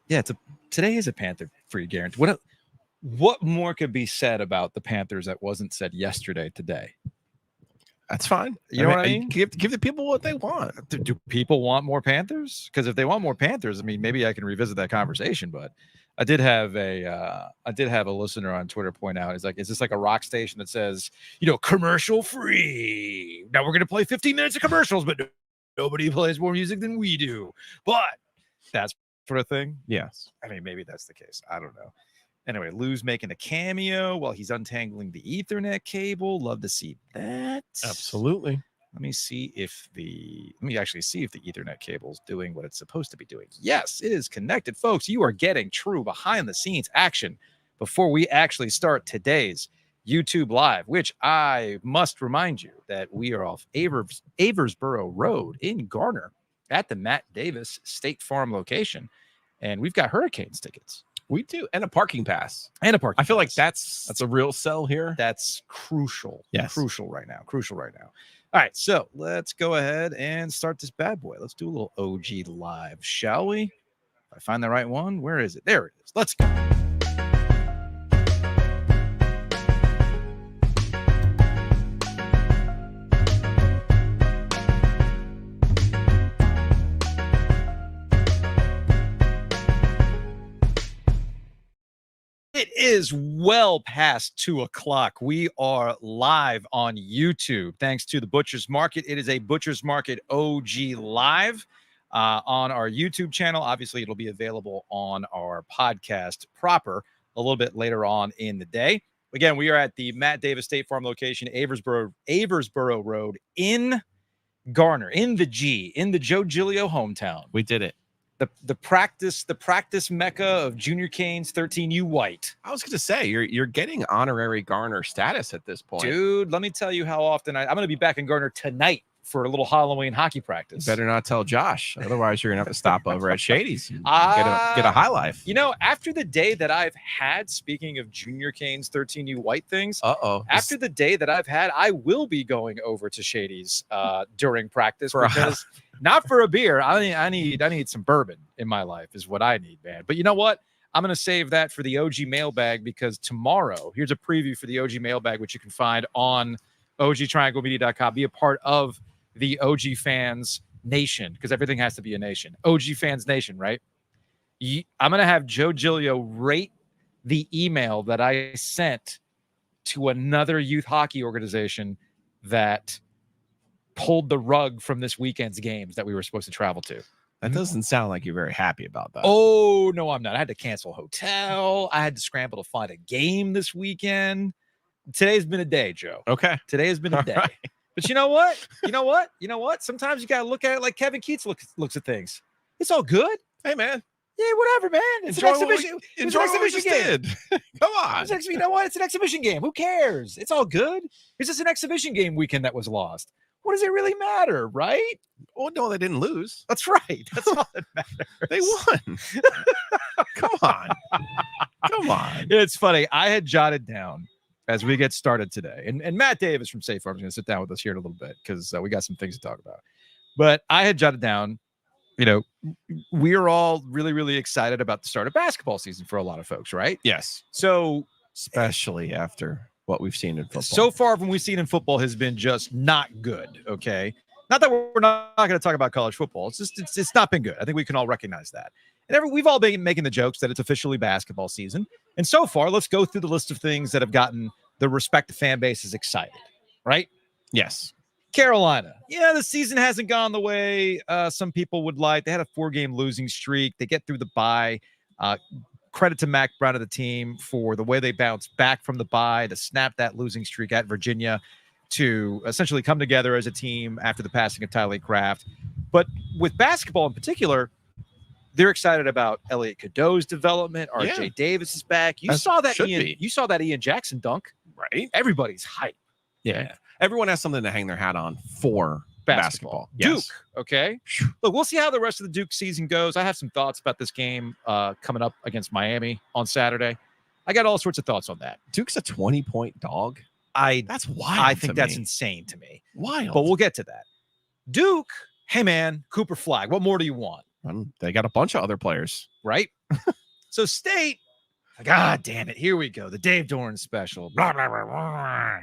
Yeah, today is a Panther-free guarantee. What more could be said about the Panthers that wasn't said yesterday, today? That's fine. You know what I mean? Give the people what they want. Do people want more Panthers? Because if they want more Panthers, I mean, maybe I can revisit that conversation. But I did have a listener on Twitter point out, is this like a rock station that says, commercial free? Now we're gonna play 15 minutes of commercials, but nobody plays more music than we do. But that's sort of thing. Yes. I mean, maybe that's the case. I don't know. Anyway, Lou's making a cameo while he's untangling the Ethernet cable. Love to see that. Absolutely. Let me actually see if the Ethernet cable is doing what it's supposed to be doing. Yes, it is connected, folks. You are getting true behind the scenes action before we actually start today's YouTube Live, which I must remind you that we are off Aversboro Road in Garner at the Matt Davis State Farm location, and we've got Hurricanes tickets. We do, and a parking pass. I feel like that's a real sell here. That's crucial. Yes. Crucial right now. All right, so let's go ahead and start this bad boy. Let's do a little OG Live, shall we? If I find the right one, where is it? There it is. Let's go. It is well past 2:00. We are live on YouTube. Thanks to the Butcher's Market. It is a Butcher's Market OG Live on our YouTube channel. Obviously, it'll be available on our podcast proper a little bit later on in the day. Again, we are at the Matt Davis State Farm location, Aversboro Road in Garner, in the Joe Giglio hometown. We did it. The practice mecca of Junior Canes 13U White. I was going to say, you're getting honorary Garner status at this point. Dude, let me tell you how often I'm going to be back in Garner tonight for a little Halloween hockey practice. You better not tell Josh. Otherwise, you're going to have to stop over at Shady's and get a high life. After the day that I've had, speaking of Junior Canes 13U White things, after the day that I've had, I will be going over to Shady's during practice because not for a beer. I need some bourbon in my life is what I need, man. But you know what? I'm going to save that for the OG mailbag because tomorrow, here's a preview for the OG mailbag, which you can find on OGTriangleMedia.com. Be a part of the OG Fans Nation, because everything has to be a nation. OG Fans Nation, right? I'm going to have Joe Giglio rate the email that I sent to another youth hockey organization that pulled the rug from this weekend's games that we were supposed to travel to. That doesn't sound like you're very happy about that. Oh, no, I'm not. I had to cancel a hotel. I had to scramble to find a game this weekend. Today's been a day, Joe. Okay. Today has been a day. Right. But you know what? Sometimes you got to look at it like Kevin Keats looks at things. It's all good. Hey, man. Yeah, whatever, man. It's an exhibition. Enjoy what we just did. Come on. You know what? It's an exhibition game. Who cares? It's all good. It's just an exhibition game weekend that was lost. What does it really matter, right? Oh, no, they didn't lose. That's right. That's all that matters. They won. Come on. Come on. It's funny. I had jotted down as we get started today. And Matt Davis from Safe Farm is going to sit down with us here in a little bit because we got some things to talk about. But I had jotted down, we are all really, really excited about the start of basketball season for a lot of folks, right? Yes. So, especially after what we've seen in football. So far from what we've seen in football has been just not good, okay? Not that we're not going to talk about college football. It's just it's not been good. I think we can all recognize that. And we've all been making the jokes that it's officially basketball season. And so far, let's go through the list of things that have gotten the respective fan bases excited, right? Yes. Carolina. Yeah, the season hasn't gone the way some people would like. They had a 4-game losing streak. They get through the bye. Credit to Mac Brown of the team for the way they bounced back from the bye to snap that losing streak at Virginia, to essentially come together as a team after the passing of Tylee Craft. But with basketball in particular, they're excited about Elliot Cadeau's development. RJ Davis is back. You saw that Ian Jackson dunk, right? Everybody's hype. Yeah. Everyone has something to hang their hat on for basketball. Duke, okay? Look, we'll see how the rest of the Duke season goes. I have some thoughts about this game coming up against Miami on Saturday. I got all sorts of thoughts on that. Duke's a 20-point dog. That's wild. I think that's insane to me. Wild. But we'll get to that. Duke, hey, man, Cooper Flagg. What more do you want? They got a bunch of other players. Right? So State, God damn it. Here we go. The Dave Dorn special. Blah, blah, blah, blah.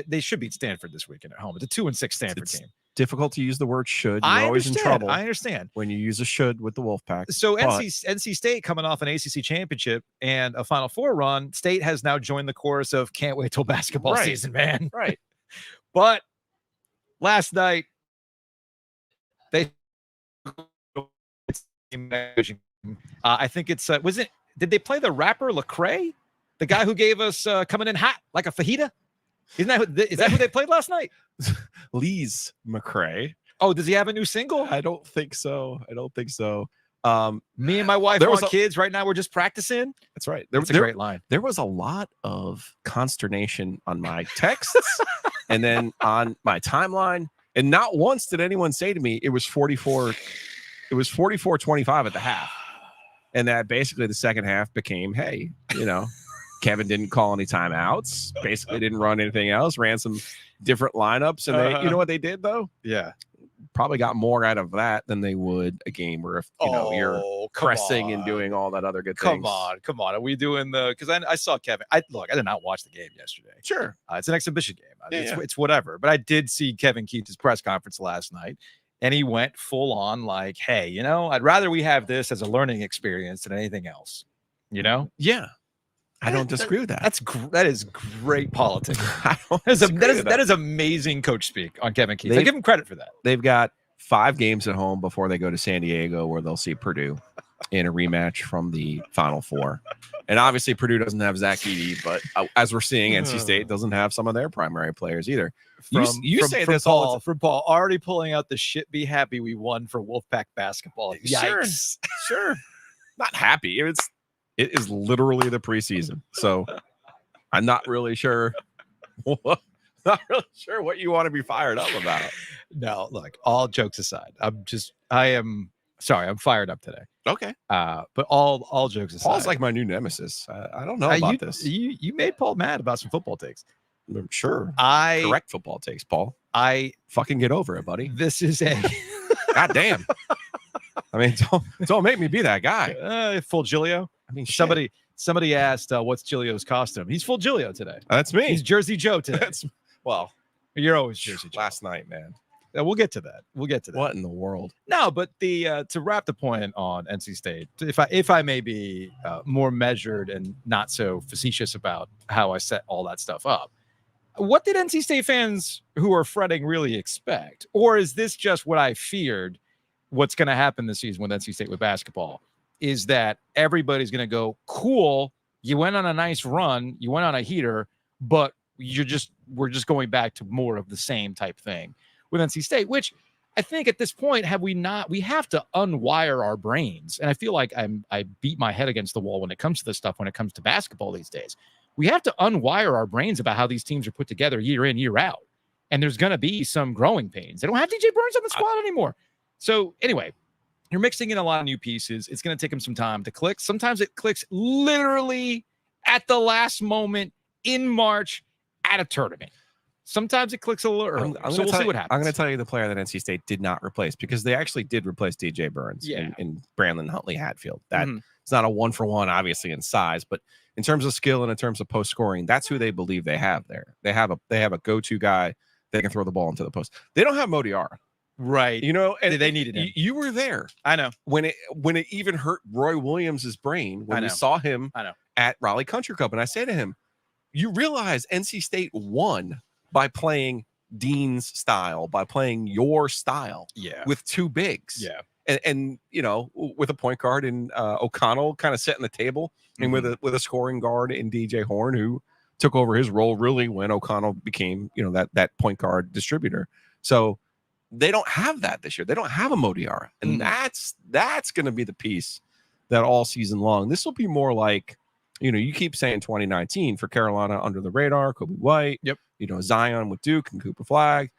They should beat Stanford this weekend at home. It's a 2-6 Stanford team. Difficult to use the word should. You're always in trouble. I understand. When you use a should with the Wolfpack. So NC State coming off an ACC championship and a Final Four run, State has now joined the chorus of can't wait till basketball season, man. Right. But last night, I think it's did they play the rapper Lecrae, the guy who gave us coming in hot like a fajita? Is that who they played last night? Lee's McRae. Oh, does he have a new single? I don't think so. Me and my wife want kids right now. We're just practicing. That's right. That's a great line. There was a lot of consternation on my texts and then on my timeline. And not once did anyone say to me it was 44. It was 44-25 at the half. And that basically the second half became, hey, Kevin didn't call any timeouts, basically didn't run anything else, ran some different lineups. And they, you know what they did though? Yeah. Probably got more out of that than they would a game where if you're pressing and doing all that other good things. Come on. Are we doing because I saw Kevin. I did not watch the game yesterday. Sure. It's an exhibition game. It's whatever. But I did see Kevin Keats' press conference last night. And he went full on like, hey, I'd rather we have this as a learning experience than anything else. Yeah. I don't disagree with that. That is great politics. That is amazing coach speak on Kevin Keats. I give him credit for that. They've got 5 games at home before they go to San Diego, where they'll see Purdue in a rematch from the Final Four. And obviously Purdue doesn't have Zach Edey, but as we're seeing, NC State doesn't have some of their primary players either. You say this all from Paul, already pulling out the shit. Be happy we won for Wolfpack basketball. Yikes. Sure. Not happy. It is literally the preseason. So I'm not really sure. What you want to be fired up about. No, look, all jokes aside, I'm fired up today. Okay. But all jokes aside. Paul's like my new nemesis. I don't know about this. You made Paul mad about some football takes. Sure. Correct football takes, Paul. I fucking get over it, buddy. This is a God damn. I mean, don't make me be that guy. Full Giglio. I mean, somebody asked what's Giglio's costume. He's full Giglio today. That's me. He's Jersey Joe today. You're always Jersey Joe. Last night, man. We'll get to that. What in the world? No, but to wrap the point on NC State, if I may be more measured and not so facetious about how I set all that stuff up, what did NC State fans who are fretting really expect? Or is this just what I feared what's going to happen this season with NC State with basketball? Is that everybody's going to go, cool, you went on a nice run, you went on a heater, but we're just going back to more of the same type thing with NC State, which I think at this point, we have to unwire our brains. And I feel like I beat my head against the wall when it comes to this stuff, when it comes to basketball these days. We have to unwire our brains about how these teams are put together year in, year out. And there's going to be some growing pains. They don't have DJ Burns on the squad anymore. So anyway, you're mixing in a lot of new pieces. It's going to take them some time to click. Sometimes it clicks literally at the last moment in March at a tournament. Sometimes it clicks a little early. So we'll see what happens. I'm going to tell you the player that NC State did not replace, because they actually did replace DJ Burns in Brandon Huntley Hatfield. That it's not a 1-for-1, obviously, in size, but in terms of skill and in terms of post scoring, that's who they believe they have there. They have a go-to guy that can throw the ball into the post. They don't have Modiara. Right. And they needed him. You were there. I know. When it even hurt Roy Williams' brain when we saw him at Raleigh Country Club. And I say to him, you realize NC State won by playing Dean's style, by playing your style with 2 bigs. Yeah. And with a point guard in O'Connell kind of setting the table, and with a scoring guard in DJ Horn, who took over his role really when O'Connell became, that point guard distributor. So they don't have that this year. They don't have a Modiara. And that's going to be the piece that all season long. This will be more like, you keep saying 2019 for Carolina under the radar, Kobe White, Zion with Duke and Cooper Flagg.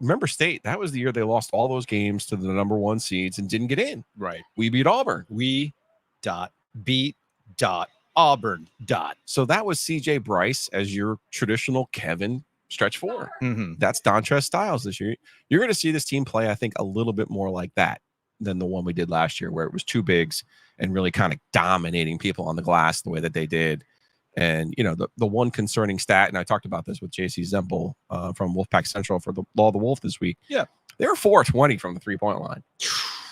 Remember State, that was the year they lost all those games to the number 1 seeds and didn't get in. Right. We beat Auburn. Beat Auburn. So that was CJ Bryce as your traditional Kevin stretch 4. Mm-hmm. That's Dontrez Styles this year. You're going to see this team play, I think, a little bit more like that than the one we did last year, where it was two bigs and really kind of dominating people on the glass the way that they did. And, you know, the one concerning stat, and I talked about this with JC Zempel from Wolfpack Central for the Law of the Wolf this week. Yeah. They were 4-20 from the 3-point line.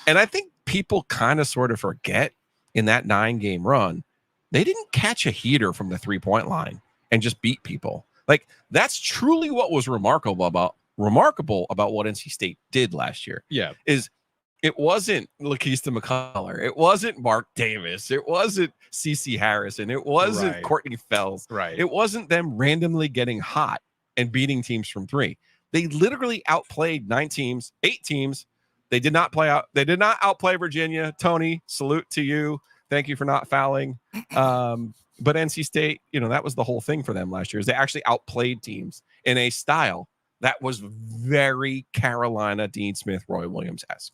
And I think people kind of sort of forget in that 9-game run, they didn't catch a heater from the 3-point line and just beat people. Like, that's truly what was remarkable about what NC State did last year. Yeah. Is it wasn't Lakeista McCullough. It wasn't Mark Davis. It wasn't CeCe Harrison. It wasn't Courtney Fells. Right. It wasn't them randomly getting hot and beating teams from 3. They literally outplayed 8 teams. They did not outplay Virginia. Tony, salute to you. Thank you for not fouling. But NC State, you know, that was the whole thing for them last year, is they actually outplayed teams in a style that was very Carolina, Dean Smith, Roy Williams-esque.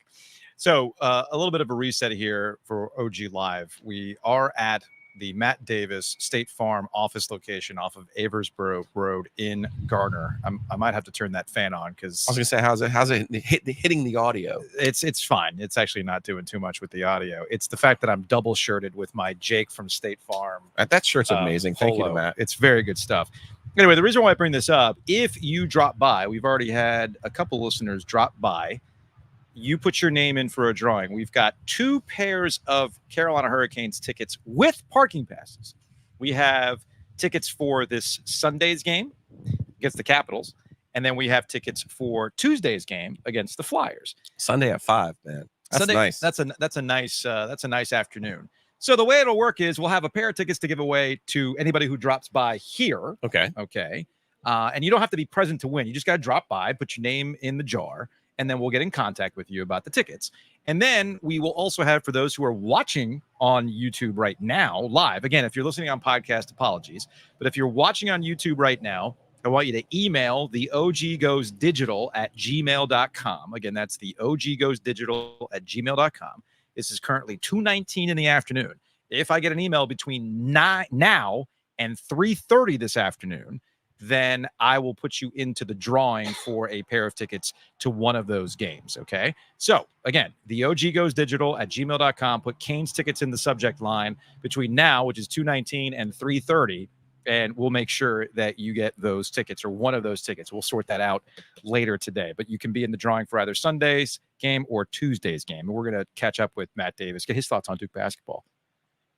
So a little bit of a reset here for OG Live. We are at the Matt Davis State Farm office location off of Aversboro Road in Garner. I might have to turn that fan on because I was going to say, how's it hitting the audio? It's fine. It's actually not doing too much with the audio. It's the fact that I'm double shirted with my Jake from State Farm. That shirt's amazing. Thank you, Matt. It's very good stuff. Anyway, the reason why I bring this up, if you drop by, we've already had a couple listeners drop by. You put your name in for a drawing. We've got 2 pairs of Carolina Hurricanes tickets with parking passes. We have tickets for this Sunday's game against the Capitals, and then we have tickets for Tuesday's game against the Flyers. Sunday at 5, man. That's Sunday, nice. That's a nice afternoon. So the way it'll work is we'll have a pair of tickets to give away to anybody who drops by here. Okay. And you don't have to be present to win. You just got to drop by, put your name in the jar, and then we'll get in contact with you about the tickets. And then we will also have, for those who are watching on YouTube right now, live. Again, if you're listening on podcast, apologies. But if you're watching on YouTube right now, I want you to email the oggoesdigital@gmail.com. Again, that's the oggoesdigital@gmail.com. This is currently 2:19 in the afternoon. If I get an email between now and 3:30 this afternoon, then I will put you into the drawing for a pair of tickets to one of those games, okay? So, again, the oggoesdigital@gmail.com. Put Canes tickets in the subject line between now, which is 2:19, and 3:30, and we'll make sure that you get those tickets or one of those tickets. We'll sort that out later today. But you can be in the drawing for either Sunday's game or Tuesday's game. And we're going to catch up with Matt Davis, get his thoughts on Duke basketball.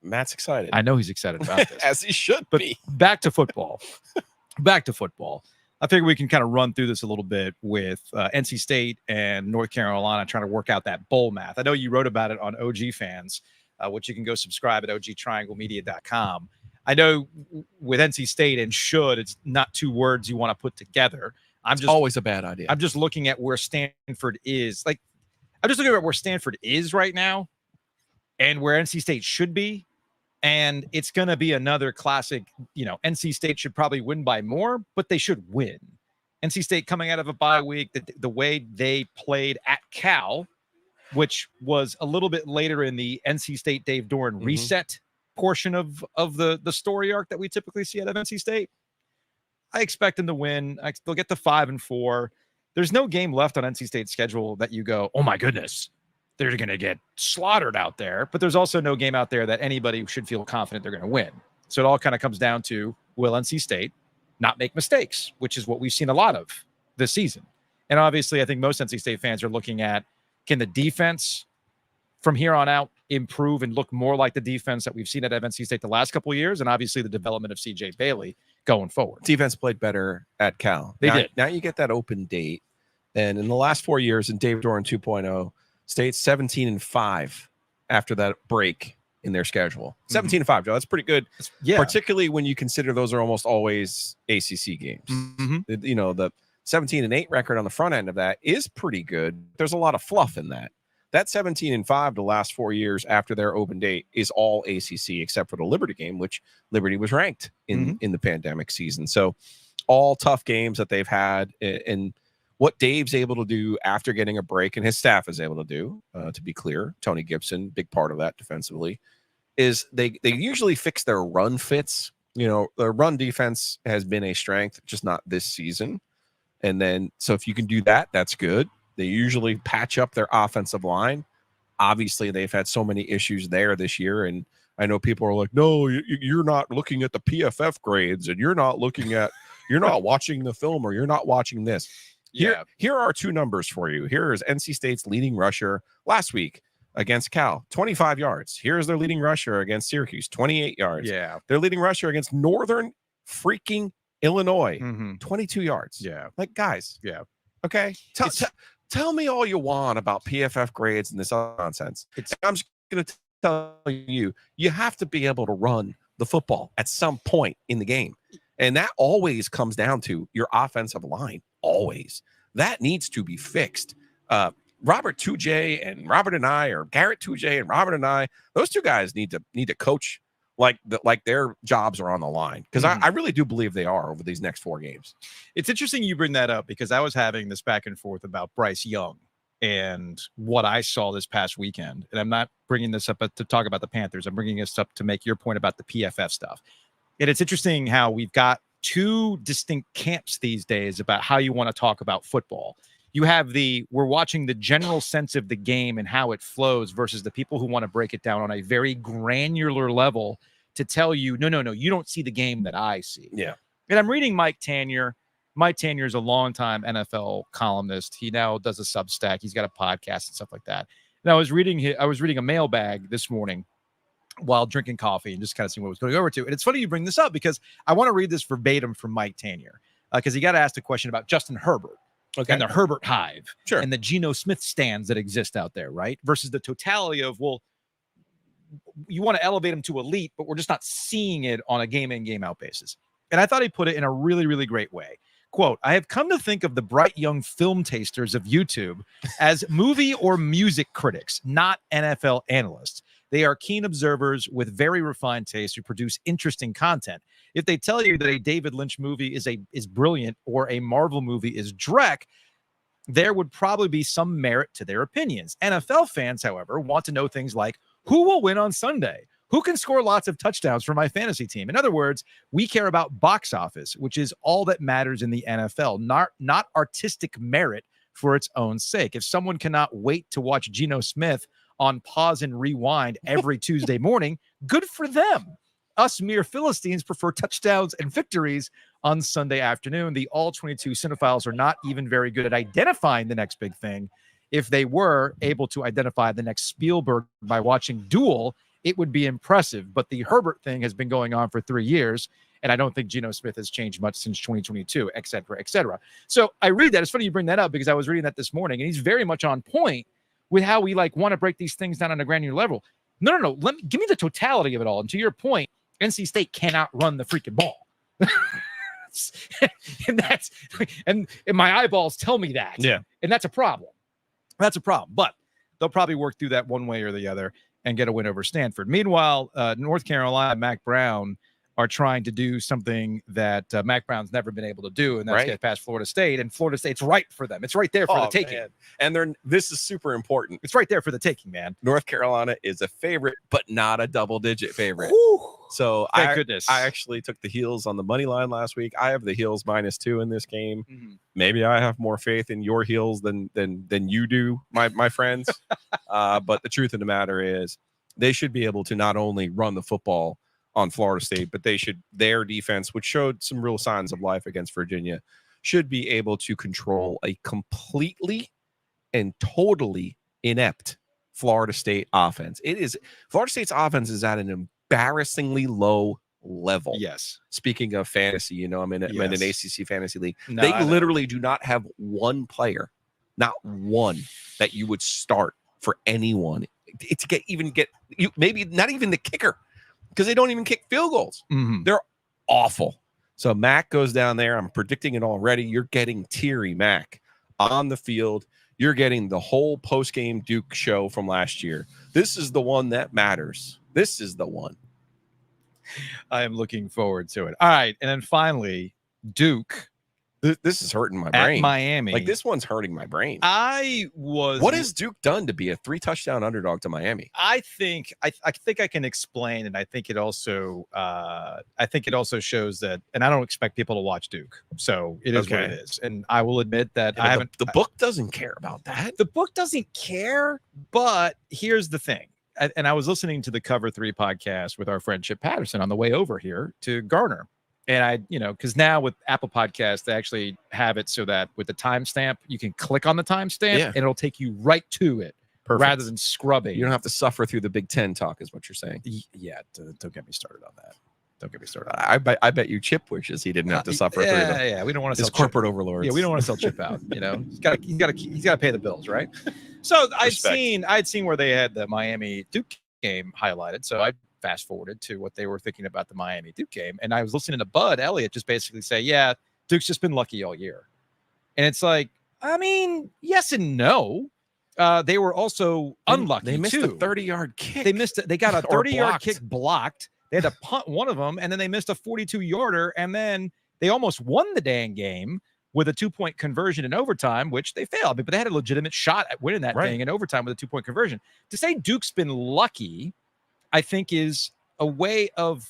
Matt's excited. I know he's excited about this. As he should be. Back to football. I figure we can kind of run through this a little bit with NC State and North Carolina trying to work out that bowl math. I know you wrote about it on OG Fans, which you can go subscribe at ogtrianglemedia.com. I know with NC State and should, it's not 2 words you want to put together. It's always a bad idea. I'm just looking at where Stanford is. I'm just looking at where Stanford is right now and where NC State should be. And it's going to be another classic, NC State should probably win by more, but they should win. NC State coming out of a bye week, the way they played at Cal, which was a little bit later in the NC State Dave Doran reset portion of the story arc that we typically see out of NC State. I expect them to win. They'll get to 5-4. There's no game left on NC State's schedule that you go, oh my goodness, they're going to get slaughtered out there. But there's also no game out there that anybody should feel confident they're going to win. So it all kind of comes down to, will NC State not make mistakes, which is what we've seen a lot of this season. And obviously, I think most NC State fans are looking at, can the defense from here on out improve and look more like the defense that we've seen at NC State the last couple of years? And obviously the development of CJ Bailey going forward. Defense played better at Cal. They did. Now you get that open date. And in the last 4 years in Dave Doran 2.0, State's 17-5 after that break in their schedule. 17-5, Joe. That's pretty good. Yeah. Particularly when you consider those are almost always ACC games. The 17-8 record on the front end of that is pretty good. There's a lot of fluff in that. That 17-5 the last 4 years after their open date is all ACC except for the Liberty game, which Liberty was ranked in the pandemic season. So all tough games that they've had, and what Dave's able to do after getting a break, and his staff is able to do, to be clear, Tony Gibson, big part of that defensively, is they usually fix their run fits. Their run defense has been a strength, just not this season. And then, so if you can do that, that's good. They usually patch up their offensive line. Obviously, they've had so many issues there this year, and I know people are like, no, you're not looking at the PFF grades, and you're not watching the film, or you're not watching this. Here are two numbers for you. Here is NC State's leading rusher last week against Cal, 25 yards. Here's their leading rusher against Syracuse, 28 yards. Yeah. Their leading rusher against Northern freaking Illinois, 22 yards. Yeah. Like, guys. Yeah. Okay. Tell me all you want about PFF grades and this nonsense. I'm just going to tell you, you have to be able to run the football at some point in the game. And that always comes down to your offensive line. Always. That needs to be fixed. Robert Tujay and Robert and I, or Garrett Tujay and Robert and I, those two guys need to coach like their jobs are on the line, because I really do believe they are over these next 4 games. It's interesting you bring that up, because I was having this back and forth about Bryce Young and what I saw this past weekend. And I'm not bringing this up to talk about the Panthers. I'm bringing this up to make your point about the PFF stuff. And it's interesting how we've got 2 distinct camps these days about how you want to talk about football. You have we're watching the general sense of the game and how it flows, versus the people who want to break it down on a very granular level to tell you, no, you don't see the game that I see. Yeah. And I'm reading Mike Tanier. Mike Tanier is a longtime NFL columnist. He now does a Substack. He's got a podcast and stuff like that. And I was reading a mailbag this morning while drinking coffee and just kind of seeing what was going over to. And it's funny you bring this up, because I want to read this verbatim from Mike Tanier, because he got asked a question about Justin Herbert. Okay. And the Herbert hive, sure, and the Geno Smith stands that exist out there, right? Versus the totality of, well, you want to elevate him to elite, but we're just not seeing it on a game in, game out basis. And I thought he put it in a really, really great way. Quote, I have come to think of the bright young film tasters of YouTube as movie or music critics, not NFL analysts. They are keen observers with very refined taste who produce interesting content. If they tell you that a David Lynch movie is brilliant, or a Marvel movie is dreck, there would probably be some merit to their opinions. NFL fans, however, want to know things like, who will win on Sunday? Who can score lots of touchdowns for my fantasy team? In other words, we care about box office, which is all that matters in the NFL, not artistic merit for its own sake. If someone cannot wait to watch Geno Smith on pause and rewind every Tuesday morning, good for them. Us mere Philistines prefer touchdowns and victories on Sunday afternoon. The all 22 cinephiles are not even very good at identifying the next big thing. If they were able to identify the next Spielberg by watching Duel, it would be impressive. But the Herbert thing has been going on for 3 years, and I don't think Geno Smith has changed much since 2022, et cetera, et cetera. So I read that. It's funny you bring that up, because I was reading that this morning, and he's very much on point with how we want to break these things down on a granular level. No. Give me the totality of it all. And to your point, NC State cannot run the freaking ball. and my eyeballs tell me that. Yeah. And that's a problem. But they'll probably work through that one way or the other and get a win over Stanford. Meanwhile, North Carolina, Mac Brown are trying to do something that Mac Brown's never been able to do, and that's get past Florida State. And Florida State's right for them. It's right there for the taking. Man. And this is super important. It's right there for the taking, man. North Carolina is a favorite, but not a double-digit favorite. Whew. So thank goodness. I actually took the Heels on the money line last week. I have the Heels -2 in this game. Mm-hmm. Maybe I have more faith in your Heels than you do, my friends. But the truth of the matter is, they should be able to not only run the football on Florida State, but their defense, which showed some real signs of life against Virginia, should be able to control a completely and totally inept Florida State offense. Florida State's offense is at an embarrassingly low level. Yes. Speaking of fantasy, I'm in an ACC fantasy league. No, they literally do not have one player, not one, that you would start for anyone. Maybe not even the kicker, because they don't even kick field goals. Mm-hmm. They're awful. So Mac goes down there. I'm predicting it already. You're getting teary Mac on the field. You're getting the whole post-game Duke show from last year. This is the one that matters. This is the one. I am looking forward to it. All right. And then finally, Duke This is hurting my brain. At Miami. Like, this one's hurting my brain. What has Duke done to be a 3-touchdown underdog to Miami? I think I can explain, and I think it also shows that, and I don't expect people to watch Duke, so it is what it is. And I will admit that I haven't. The book doesn't care about that. The book doesn't care, but here's the thing. And I was listening to the Cover 3 podcast with our friend Chip Patterson on the way over here to Garner. And because now with Apple Podcasts, they actually have it so that with the timestamp, you can click on the timestamp and it'll take you right to it. Perfect. Rather than scrubbing. You don't have to suffer through the Big Ten talk, is what you're saying. Yeah, don't get me started on that. Don't get me started. I bet you Chip wishes he didn't have to suffer through them. Yeah, we don't want to sell corporate overlords. Yeah, we don't want to sell Chip out. He's got to pay the bills, right? So I'd seen where they had the Miami Duke game highlighted. So I fast forwarded to what they were thinking about the Miami Duke game, and I was listening to Bud Elliott just basically say, "Yeah, Duke's just been lucky all year," and it's like, I mean, yes and no. They were also unlucky. They missed a 30-yard kick. They got a 30-yard kick blocked. They had to punt one of them, and then they missed a 42-yarder, and then they almost won the dang game with a 2-point conversion in overtime, which they failed. But they had a legitimate shot at winning that thing in overtime with a 2-point conversion. To say Duke's been lucky, I think, is a way of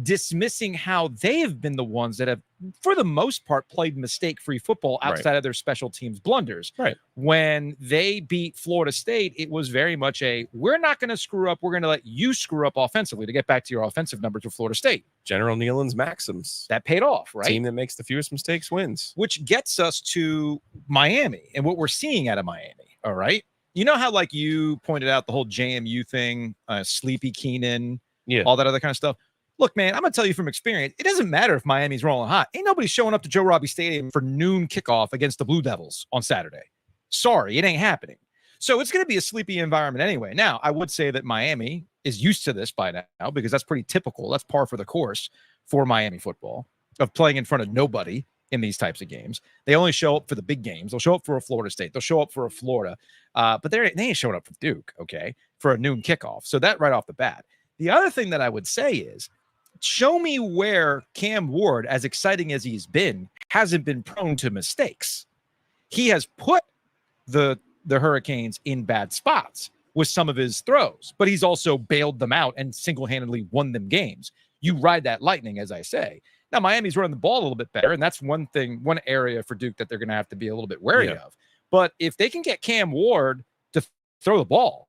dismissing how they have been the ones that have, for the most part, played mistake-free football outside of their special teams blunders. Right. When they beat Florida State, it was very much we're not going to screw up. We're going to let you screw up offensively to get back to your offensive numbers with Florida State. General Nealon's maxims. That paid off, right? Team that makes the fewest mistakes wins. Which gets us to Miami and what we're seeing out of Miami, all right? You know how, like, you pointed out the whole JMU thing, Sleepy Keenan, all that other kind of stuff? Look, man, I'm going to tell you from experience, it doesn't matter if Miami's rolling hot. Ain't nobody showing up to Joe Robbie Stadium for noon kickoff against the Blue Devils on Saturday. Sorry, it ain't happening. So it's going to be a sleepy environment anyway. Now, I would say that Miami is used to this by now because that's pretty typical. That's par for the course for Miami football, of playing in front of nobody in these types of games. They only show up for the big games. They'll show up for a Florida State. They'll show up for a Florida. But they ain't showing up for Duke, okay, for a noon kickoff. So that right off the bat. The other thing that I would say is, show me where Cam Ward, as exciting as he's been, hasn't been prone to mistakes. He has put the Hurricanes in bad spots with some of his throws, but he's also bailed them out and single-handedly won them games. You ride that lightning, as I say. Now, Miami's running the ball a little bit better, and that's one area for Duke that they're going to have to be a little bit wary of. But if they can get Cam Ward to throw the ball,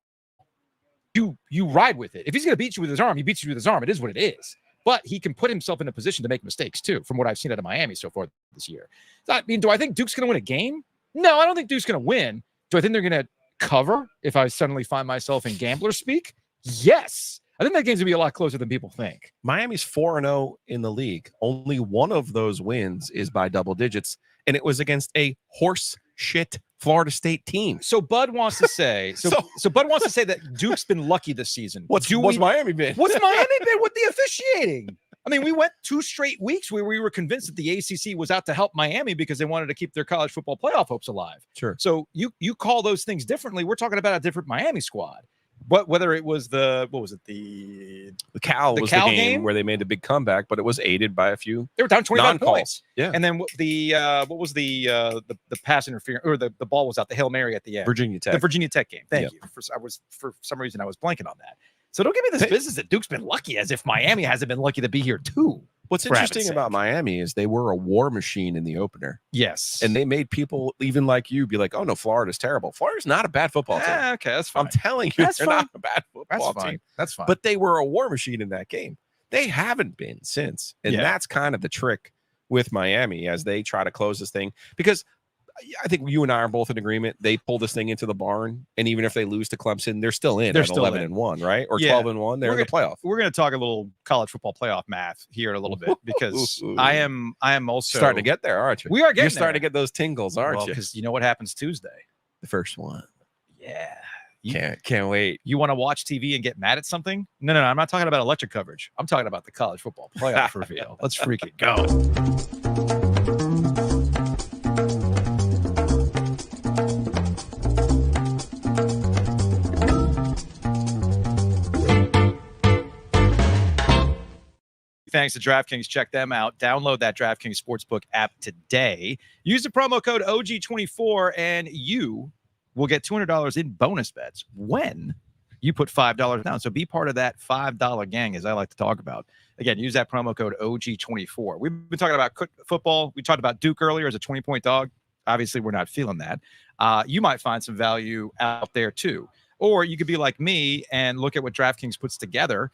you ride with it. If he's going to beat you with his arm, he beats you with his arm. It is what it is. But he can put himself in a position to make mistakes, too, from what I've seen out of Miami so far this year. I mean, do I think Duke's going to win a game? No, I don't think Duke's going to win. Do I think they're going to cover if I suddenly find myself in gambler speak? Yes. I think that game's going to be a lot closer than people think. Miami's 4-0 in the league. Only one of those wins is by double digits, and it was against a horse shit Florida State team. So Bud wants to say, so Bud wants to say that Duke's been lucky this season. What's Miami been? What's Miami been with the officiating? I mean, we went 2 straight weeks where we were convinced that the ACC was out to help Miami because they wanted to keep their college football playoff hopes alive. Sure. So you call those things differently. We're talking about a different Miami squad. But whether it was the Cal game where they made a big comeback, but it was aided by a few. They were down 25 points. Yeah. And then what was the pass interference, or the ball was out, the Hail Mary at the end. Virginia Tech. The Virginia Tech game. Thank you. For some reason I was blanking on that. So don't give me this business that Duke's been lucky, as if Miami hasn't been lucky to be here too. What's interesting about Miami is they were a war machine in the opener. Yes. And they made people, even like you, be like, oh, no, Florida's terrible. Florida's not a bad football team. Okay, that's fine. I'm telling you, they're not a bad football team. That's fine. But they were a war machine in that game. They haven't been since. And that's kind of the trick with Miami as they try to close this thing. Because I think you and I are both in agreement. They pull this thing into the barn, and even if they lose to Clemson, they're still in. They're still 11-1, right? Or 12-1. They're in the playoff. We're going to talk a little college football playoff math here in a little bit because I am also starting to get there, aren't you? We are getting. You're starting to get those tingles, aren't you? Because you know what happens Tuesday? The first one. Yeah. Can't wait. You want to watch TV and get mad at something? No. I'm not talking about electric coverage. I'm talking about the college football playoff reveal. Let's freaking go. thanks to DraftKings. Check them out. Download that DraftKings Sportsbook app today. Use the promo code OG24 and you will get $200 in bonus bets when you put $5 down. So be part of that $5 gang, as I like to talk about. Again, use that promo code OG24. We've been talking about football. We talked about Duke earlier as a 20-point dog. Obviously, we're not feeling that. You might find some value out there too. Or you could be like me and look at what DraftKings puts together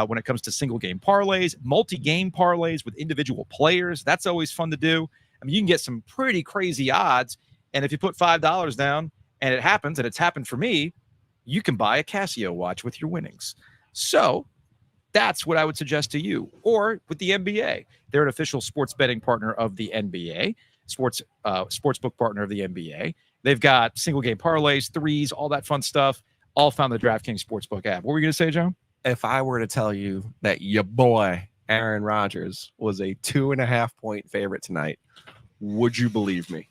when it comes to single game parlays, multi-game parlays with individual players. That's always fun to do. I mean, you can get some pretty crazy odds. And if you put $5 down and it happens, and it's happened for me, you can buy a Casio watch with your winnings. So that's what I would suggest to you. Or with the NBA. They're an official sports betting partner of the NBA, sportsbook partner of the NBA. They've got single game parlays, threes, all that fun stuff, all found in the DraftKings Sportsbook app. What were you going to say, Joe? If I were to tell you that your boy Aaron Rodgers was a 2.5-point favorite tonight, would you believe me?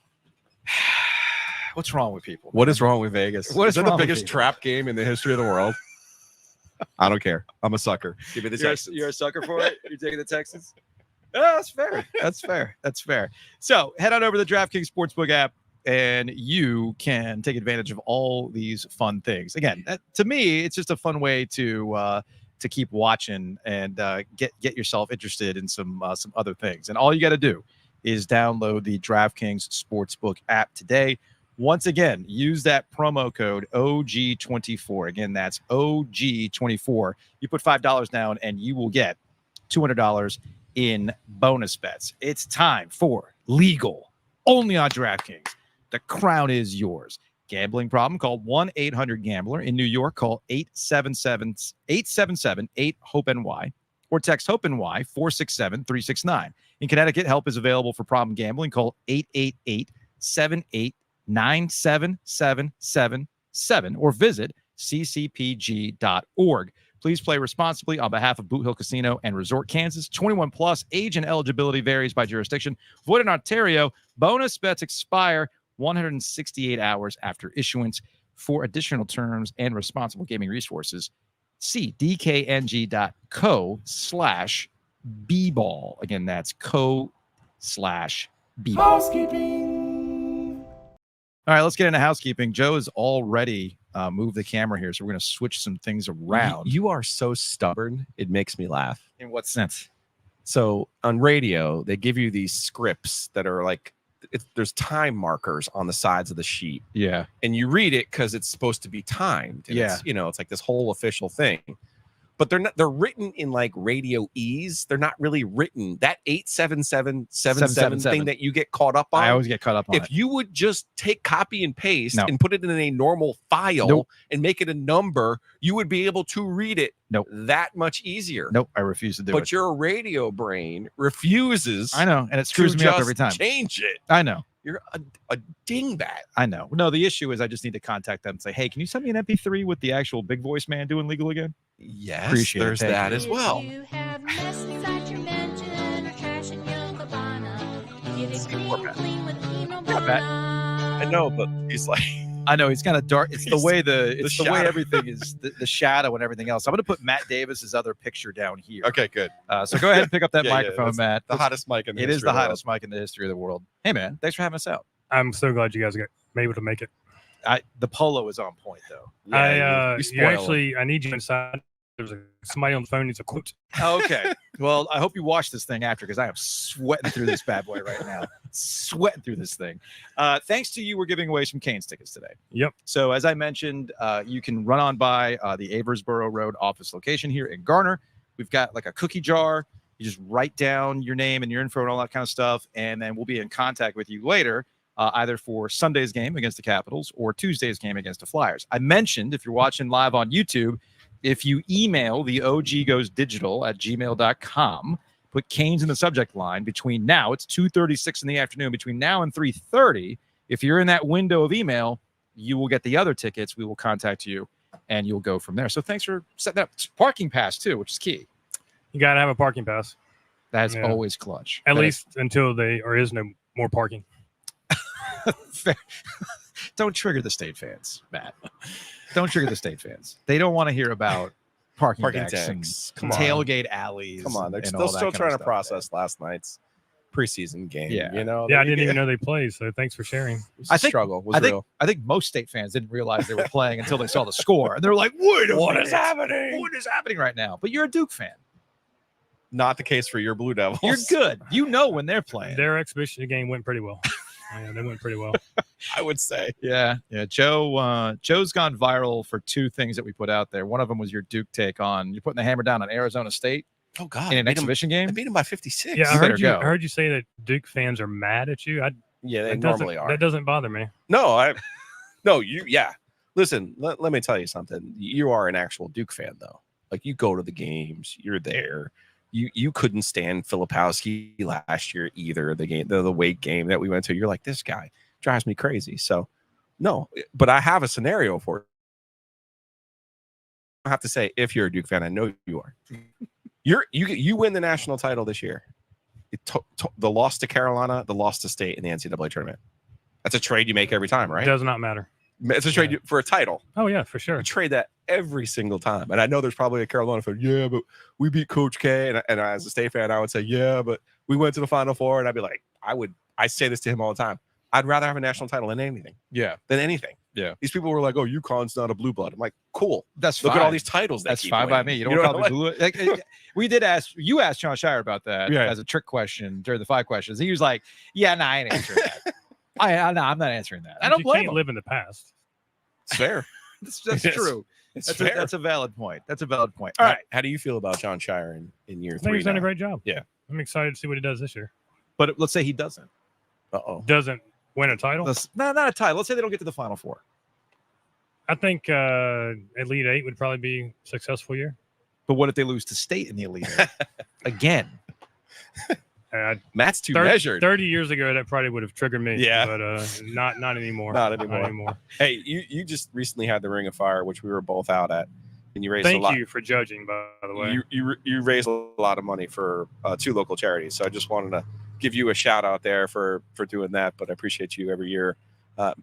What's wrong with people? What is wrong with Vegas? What is that wrong the with biggest people? trap game in the history of the world? I don't care. I'm a sucker. Give me the Texans. You're a sucker for it? You're taking the Texans? Oh, that's fair. That's fair. That's fair. So head on over to the DraftKings Sportsbook app, and you can take advantage of all these fun things. Again, to me, it's just a fun way to keep watching and get yourself interested in some other things. And all you got to do is download the DraftKings Sportsbook app today. Once again, use that promo code OG24. Again, that's OG24. You put $5 down, and you will get $200 in bonus bets. It's time for legal, only on DraftKings. The crown is yours. Gambling problem? Call 1-800-GAMBLER. In New York, call 877-8-HOPE-NY or text HOPE-NY 467-369. In Connecticut, help is available for problem gambling. Call 888-78-97-777 or visit ccpg.org. Please play responsibly on behalf of Boot Hill Casino and Resort, Kansas. 21 plus. Age and eligibility varies by jurisdiction. Void in Ontario. Bonus bets expire 168 hours after issuance. For additional terms and responsible gaming resources, see dkng.co/bball. Again, that's co/bball. Housekeeping. All right, let's get into housekeeping. Joe has already moved the camera here, so we're going to switch some things around. You are so stubborn. It makes me laugh. In what sense? So on radio, they give you these scripts that are like, there's time markers on the sides of the sheet. Yeah. And you read it because it's supposed to be timed. And Yeah. it's like this whole official thing. But they're written in like radio ease. They're not really written. That 87777 thing that you get caught up on. I always get caught up on If it. you would just take copy and paste No. and put it in a normal file Nope. and make it a number, you would be able to read it Nope. that much easier. Nope, I refuse to do But it. your radio brain refuses. I know, and it screws me up every time. Change it. I know. You're a dingbat. I know. No, the issue is I just need to contact them and say, hey, can you send me an MP3 with the actual big voice man doing legal again? Yes, Appreciate it. there's Thank that you. as well. If you have messes at your mansion or trash in your cabana, get it clean with Eno Yeah, Pat. I know, but he's like, I know he's kind of dark. It's the way the way shadow. everything is, the shadow and everything else. I'm going to put Matt Davis's other picture down here. okay, good. So go ahead and pick up that Yeah, microphone, that's Matt. The hottest mic in the It is history the of world. hottest mic in the history of the world. Hey, man, thanks for having us out. I'm so glad you guys got able to make it. The polo is on point, though. Yeah, you You spoil 'em. actually, I need you inside. There's somebody on the phone needs a quote. Okay. Well, I hope you watch this thing after because I am sweating through this bad boy right now. Sweating through this thing. Thanks to you, we're giving away some Canes tickets today. Yep. So as I mentioned, you can run on by the Aversboro Road office location here in Garner. We've got like a cookie jar. You just write down your name and your info and all that kind of stuff, and then we'll be in contact with you later, either for Sunday's game against the Capitals or Tuesday's game against the Flyers. I mentioned, if you're watching live on YouTube, if you email the oggoesdigital@gmail.com, put Canes in the subject line between now, it's 2:36 in the afternoon, between now and 3:30, if you're in that window of email, you will get the other tickets. We will contact you, and you'll go from there. So thanks for setting up. Parking pass, too, which is key. You got to have a parking pass, That's Yeah. always clutch. at That least until there is no more parking. is fair. Don't trigger the state fans, Matt. Don't trigger the state fans. They don't want to hear about parking Parking decks and decks. Come on. tailgate alleys. Come on. They're and still all that kind of trying to stuff, process last night's preseason game. Yeah. You know? Yeah, I didn't even know they played, so thanks for sharing. I think- struggle was I think real. I think most state fans didn't realize they were playing until they saw the score, and they're like, "Wait a What minute, is happening? What is happening right now?" But you're a Duke fan. Not the case for your Blue Devils. You're good. You know when they're playing. Their exhibition game went pretty well. Yeah, they went pretty well. I would say. Yeah. Joe's gone viral for two things that we put out there. One of them was your Duke take on you're putting the hammer down on Arizona State Oh God. in an exhibition game. They beat them by 56. Yeah, You better go. I heard you say that Duke fans are mad at you. Yeah, they That normally doesn't- are. That doesn't bother me. No, yeah. Listen, let me tell you something. You are an actual Duke fan, though. Like, you go to the games, you're there. You couldn't stand Filipowski last year either. The Wake game that we went to, you're like, this guy drives me crazy. So, no, but I have a scenario for it. I have to say, if you're a Duke fan, I know you are. You win the national title this year. The loss to Carolina, the loss to State in the NCAA tournament. That's a trade you make every time, right? It does not matter. It's a trade for a title. Oh yeah, for sure. You trade that every single time. And I know there's probably a Carolina fan, yeah, but we beat Coach K. And as a State fan, I would say, yeah, but we went to the Final Four. And I'd be like, I say this to him all the time. I'd rather have a national title than anything. Yeah. Than anything. Yeah. These people were like, oh, UConn's not a blue blood. I'm like, cool. That's Look fine. at all these titles. That's fine by me. You don't call me blue. We did ask. You asked Sean Shire about that as a trick question during the 5 questions. He was like, "Yeah, I ain't answering that. I'm not answering that. I don't You blame can't him. live in the past. It's fair. That's Yes. true. It's That's fair. a valid point. All All right. How do you feel about John Shire in year I think 3 he's done a now? great job. Yeah. I'm excited to see what he does this year. But let's say he doesn't. Uh-oh. Doesn't win a title. Not a title. Let's say they don't get to the Final Four. I think Elite Eight would probably be a successful year. But what if they lose to State in the Elite Eight? Again? Matt's too 30, measured. 30 years ago, that probably would have triggered me. Yeah. But not anymore. Not anymore. Hey, you just recently had the Ring of Fire, which we were both out at, and you raised a lot. Thank you for judging, by the way. You raised a lot of money for 2 local charities, so I just wanted to give you a shout out there for doing that. But I appreciate you every year,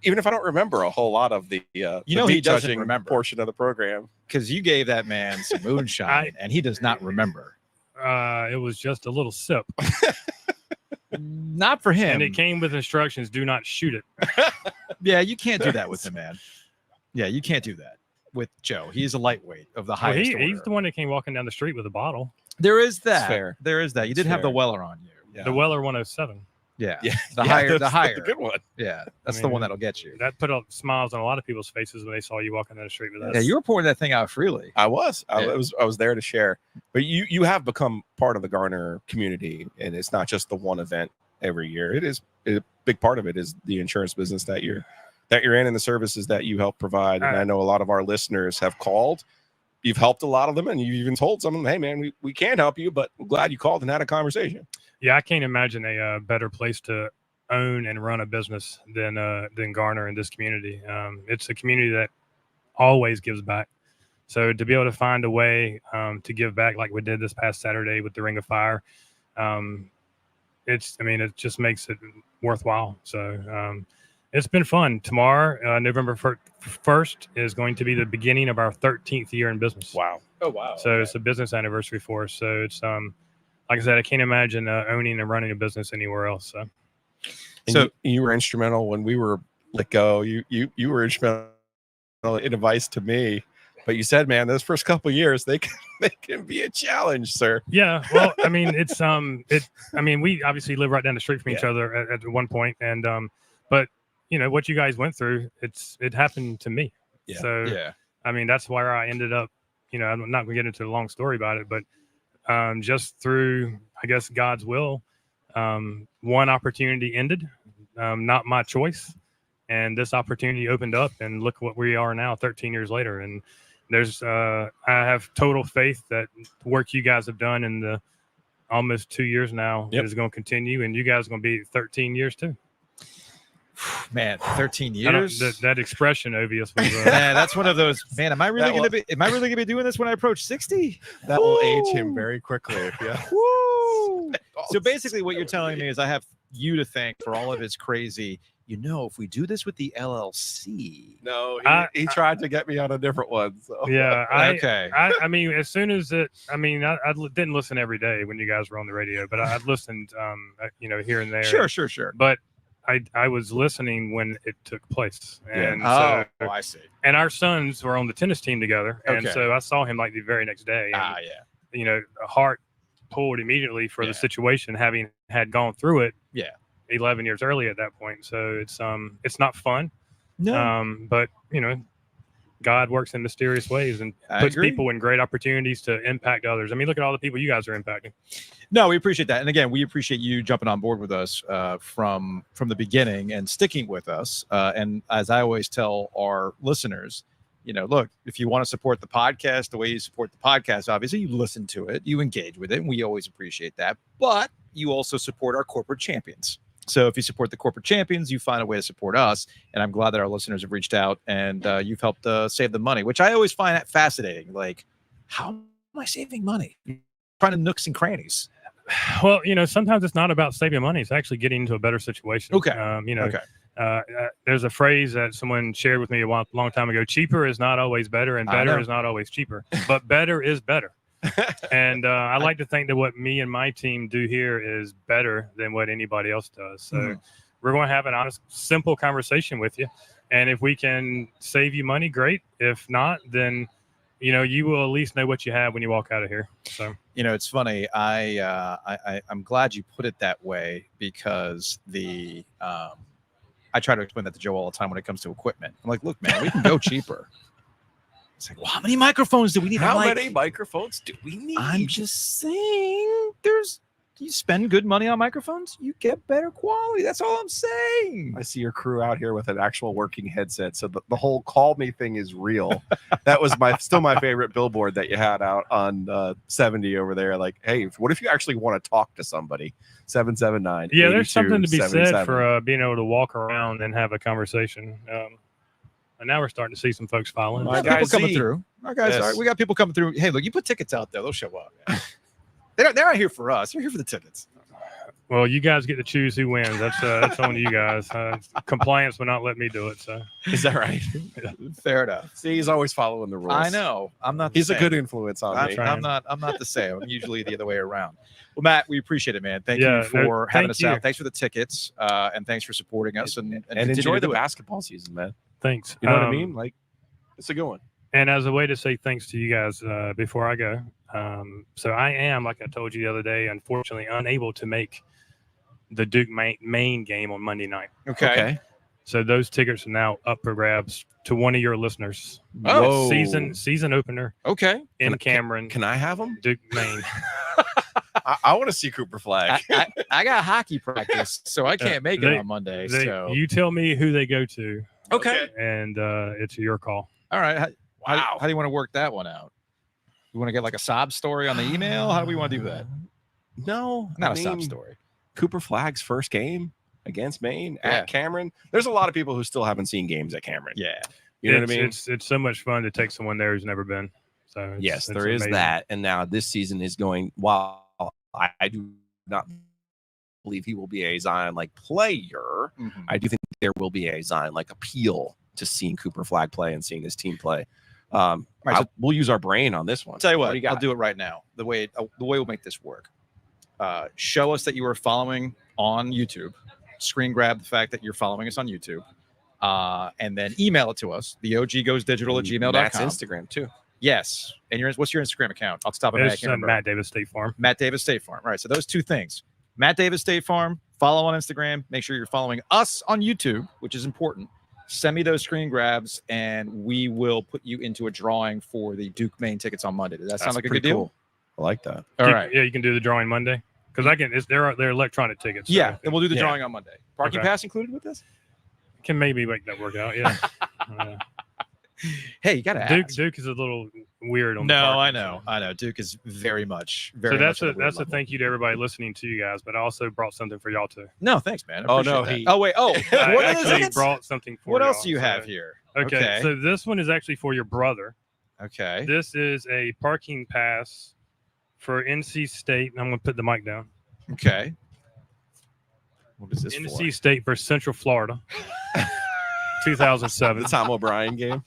even if I don't remember a whole lot of the he meat doesn't judging remember portion of the program. Because you gave that man some moonshine, and he does not remember. It was just a little sip, Not for him. and it came with instructions: do not shoot it. Yeah, you can't do that with him, man. Yeah, you can't do that with Joe. He's a lightweight of the highest order. He's the one that came walking down the street with a bottle. There is that. fair. There is that. You did It's have the fair. Weller on you. Yeah. The Weller 107. Yeah. Yeah. The Yeah, higher. The that's higher. good one. Yeah. That's I the mean, one that'll get you. That put up smiles on a lot of people's faces when they saw you walking down the street with us. Yeah, you were pouring that thing out freely. I was. I Yeah. was there to share. But you have become part of the Garner community, and it's not just the one event every year. It is a big part of it is the insurance business that you're in and the services that you help provide. And I know a lot of our listeners have called. You've helped a lot of them, and you've even told some of them, hey man, we can't help you, but I'm glad you called and had a conversation. Yeah, I can't imagine a better place to own and run a business than Garner in this community. It's a community that always gives back. So to be able to find a way to give back like we did this past Saturday with the Ring of Fire, it just makes it worthwhile. So it's been fun. Tomorrow, November 1st, is going to be the beginning of our 13th year in business. Wow. Oh wow. So it's a business anniversary for us. So it's like I said, I can't imagine owning and running a business anywhere else. So you were instrumental when we were let go. You were instrumental in advice to me, but you said, man, those first couple of years they can be a challenge, sir. Yeah, well, I mean, we obviously live right down the street from each other at one point, and but you know what you guys went through, it happened to me. Yeah. So Yeah. I mean, that's where I ended up. You know, I'm not going to get into a long story about it, but just through, I guess, God's will, one opportunity ended, not my choice, and this opportunity opened up, and look what we are now, 13 years later. And there's, I have total faith that the work you guys have done in the almost 2 years now is going to continue, and you guys are going to be 13 years too. Man, 13 years. That expression, Ovies, was, Man, that's one of those. Man, am I really gonna be doing this when I approach 60? That will age him very quickly. Yeah. Woo! So basically, what you're telling me is I have you to thank for all of his crazy if we do this with the LLC. No, he tried to get me on a different one. So. Yeah. Okay. I mean, as soon as I didn't listen every day when you guys were on the radio, but I'd listened, here and there. Sure. But I was listening when it took place. And I see. And our sons were on the tennis team together. And Okay. so I saw him like the very next day. And, a heart pulled immediately for the situation, having had gone through it 11 years early at that point. So it's not fun. No. But God works in mysterious ways and puts people in great opportunities to impact others. I mean, look at all the people you guys are impacting. No, we appreciate that. And again, we appreciate you jumping on board with us from the beginning and sticking with us. And as I always tell our listeners, look, if you want to support the podcast, the way you support the podcast, obviously you listen to it, you engage with it, and we always appreciate that. But you also support our corporate champions. So if you support the corporate champions, you find a way to support us. And I'm glad that our listeners have reached out and you've helped save the money, which I always find fascinating. Like, how am I saving money? Trying to nooks and crannies. Well, sometimes it's not about saving money. It's actually getting into a better situation. Okay. There's a phrase that someone shared with me a long time ago. Cheaper is not always better, and better is not always cheaper. But better is better. And I like to think that what me and my team do here is better than what anybody else does. So we're going to have an honest, simple conversation with you. And if we can save you money, great. If not, then, you will at least know what you have when you walk out of here. So, it's funny. I'm glad you put it that way because I try to explain that to Joe all the time when it comes to equipment. I'm like, look, man, we can go cheaper. It's like, well, how many microphones do we need? How many microphones do we need? I'm just saying, you spend good money on microphones, you get better quality. That's all I'm saying. I see your crew out here with an actual working headset. So the whole call me thing is real. That was still my favorite billboard that you had out on 70 over there. Like, hey, what if you actually want to talk to somebody? 779. Yeah, there's something to be said for being able to walk around and have a conversation. And now we're starting to see some folks filing. Our guys coming through. Our guys, we got people coming through. Hey, look, you put tickets out there, they'll show up. They're not here for us. They're here for the tickets. Well, you guys get to choose who wins. That's on you guys. Compliance will not let me do it. So is that right? Fair enough. See, he's always following the rules. I know. I'm not. He's a good influence on me. I'm not the same. I'm usually the other way around. Well, Matt, we appreciate it, man. Thank you for having us out. Thanks for the tickets, and thanks for supporting us. And enjoy the basketball season, man. Thanks. You know what I mean? Like, it's a good one. And as a way to say thanks to you guys before I go, so I am, like I told you the other day, unfortunately unable to make the Duke Maine game on Monday night. Okay. So those tickets are now up for grabs to one of your listeners. Oh, season opener. Okay. In Cameron. Can I have them? Duke Maine. I want to see Cooper Flag. I got hockey practice, so I can't make it on Monday. So you tell me who they go to. Okay. And it's your call. All right. How do you want to work that one out? You want to get like a sob story on the email? How do we want to do that? No, not a sob story. Cooper Flag's first game against Maine at Cameron. There's a lot of people who still haven't seen games at Cameron. Yeah. You know what I mean? It's so much fun to take someone there who's never been. So yes, there is that. And now this season is going, while I do not believe he will be a Zion-like player, I do think there will be a Zion-like appeal to seeing Cooper Flag play and seeing this team play. We'll use our brain on this one. I'll tell you what, I'll do it right now. The way we'll make this work. Show us that you are following on YouTube. Screen grab the fact that you're following us on YouTube. And then email it to us. The OG goes digital at gmail.com. Matt's Instagram too. Yes. And what's your Instagram account? I'll stop at Matt Davis State Farm. Matt Davis State Farm. All right. So those two things. Matt Davis State Farm. Follow on Instagram. Make sure you're following us on YouTube, which is important. Send me those screen grabs, and we will put you into a drawing for the Duke Maine tickets on Monday. Does that sound like a good deal? Cool. I like that. All right. Yeah, you can do the drawing Monday because they're electronic tickets. So. Yeah, and we'll do the drawing on Monday. Parking pass included with this? Can maybe make that work out. Yeah. Hey, you got to ask. Duke is a little weird on the parking, I know. Duke is very much. So that's a thank you to everybody listening to you guys, but I also brought something for y'all too. No, thanks, man. Oh no. I actually brought something for What y'all, else do you have here? Okay, so this one is actually for your brother. Okay. This is a parking pass for NC State. I'm going to put the mic down. Okay. What is this NC State versus Central Florida, 2007. The Tom O'Brien game.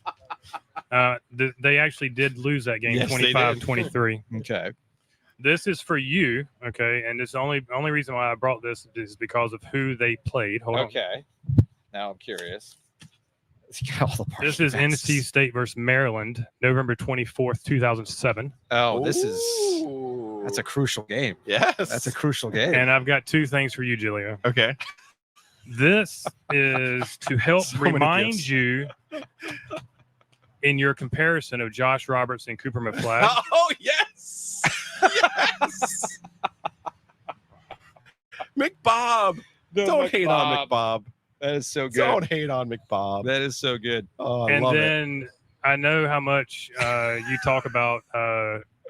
They actually did lose that game, Yes, they did. 25-23. Okay. This is for you, okay? And it's the only reason why I brought this is because of who they played. Hold on. Okay. Now I'm curious. All the This is NC State versus Maryland, November 24th, 2007. Oh, Ooh. that's a crucial game. Yes. That's a crucial game. And I've got two things for you, Giglio. Okay. This is to help So many remind gifts. you in your comparison of Josh Roberts and Cooper McFlagg. Oh, yes. Yes. McBob. Don't hate on McBob. That is so good. Don't hate on McBob. That is so good. Oh, I And love it. then I know how much you talk about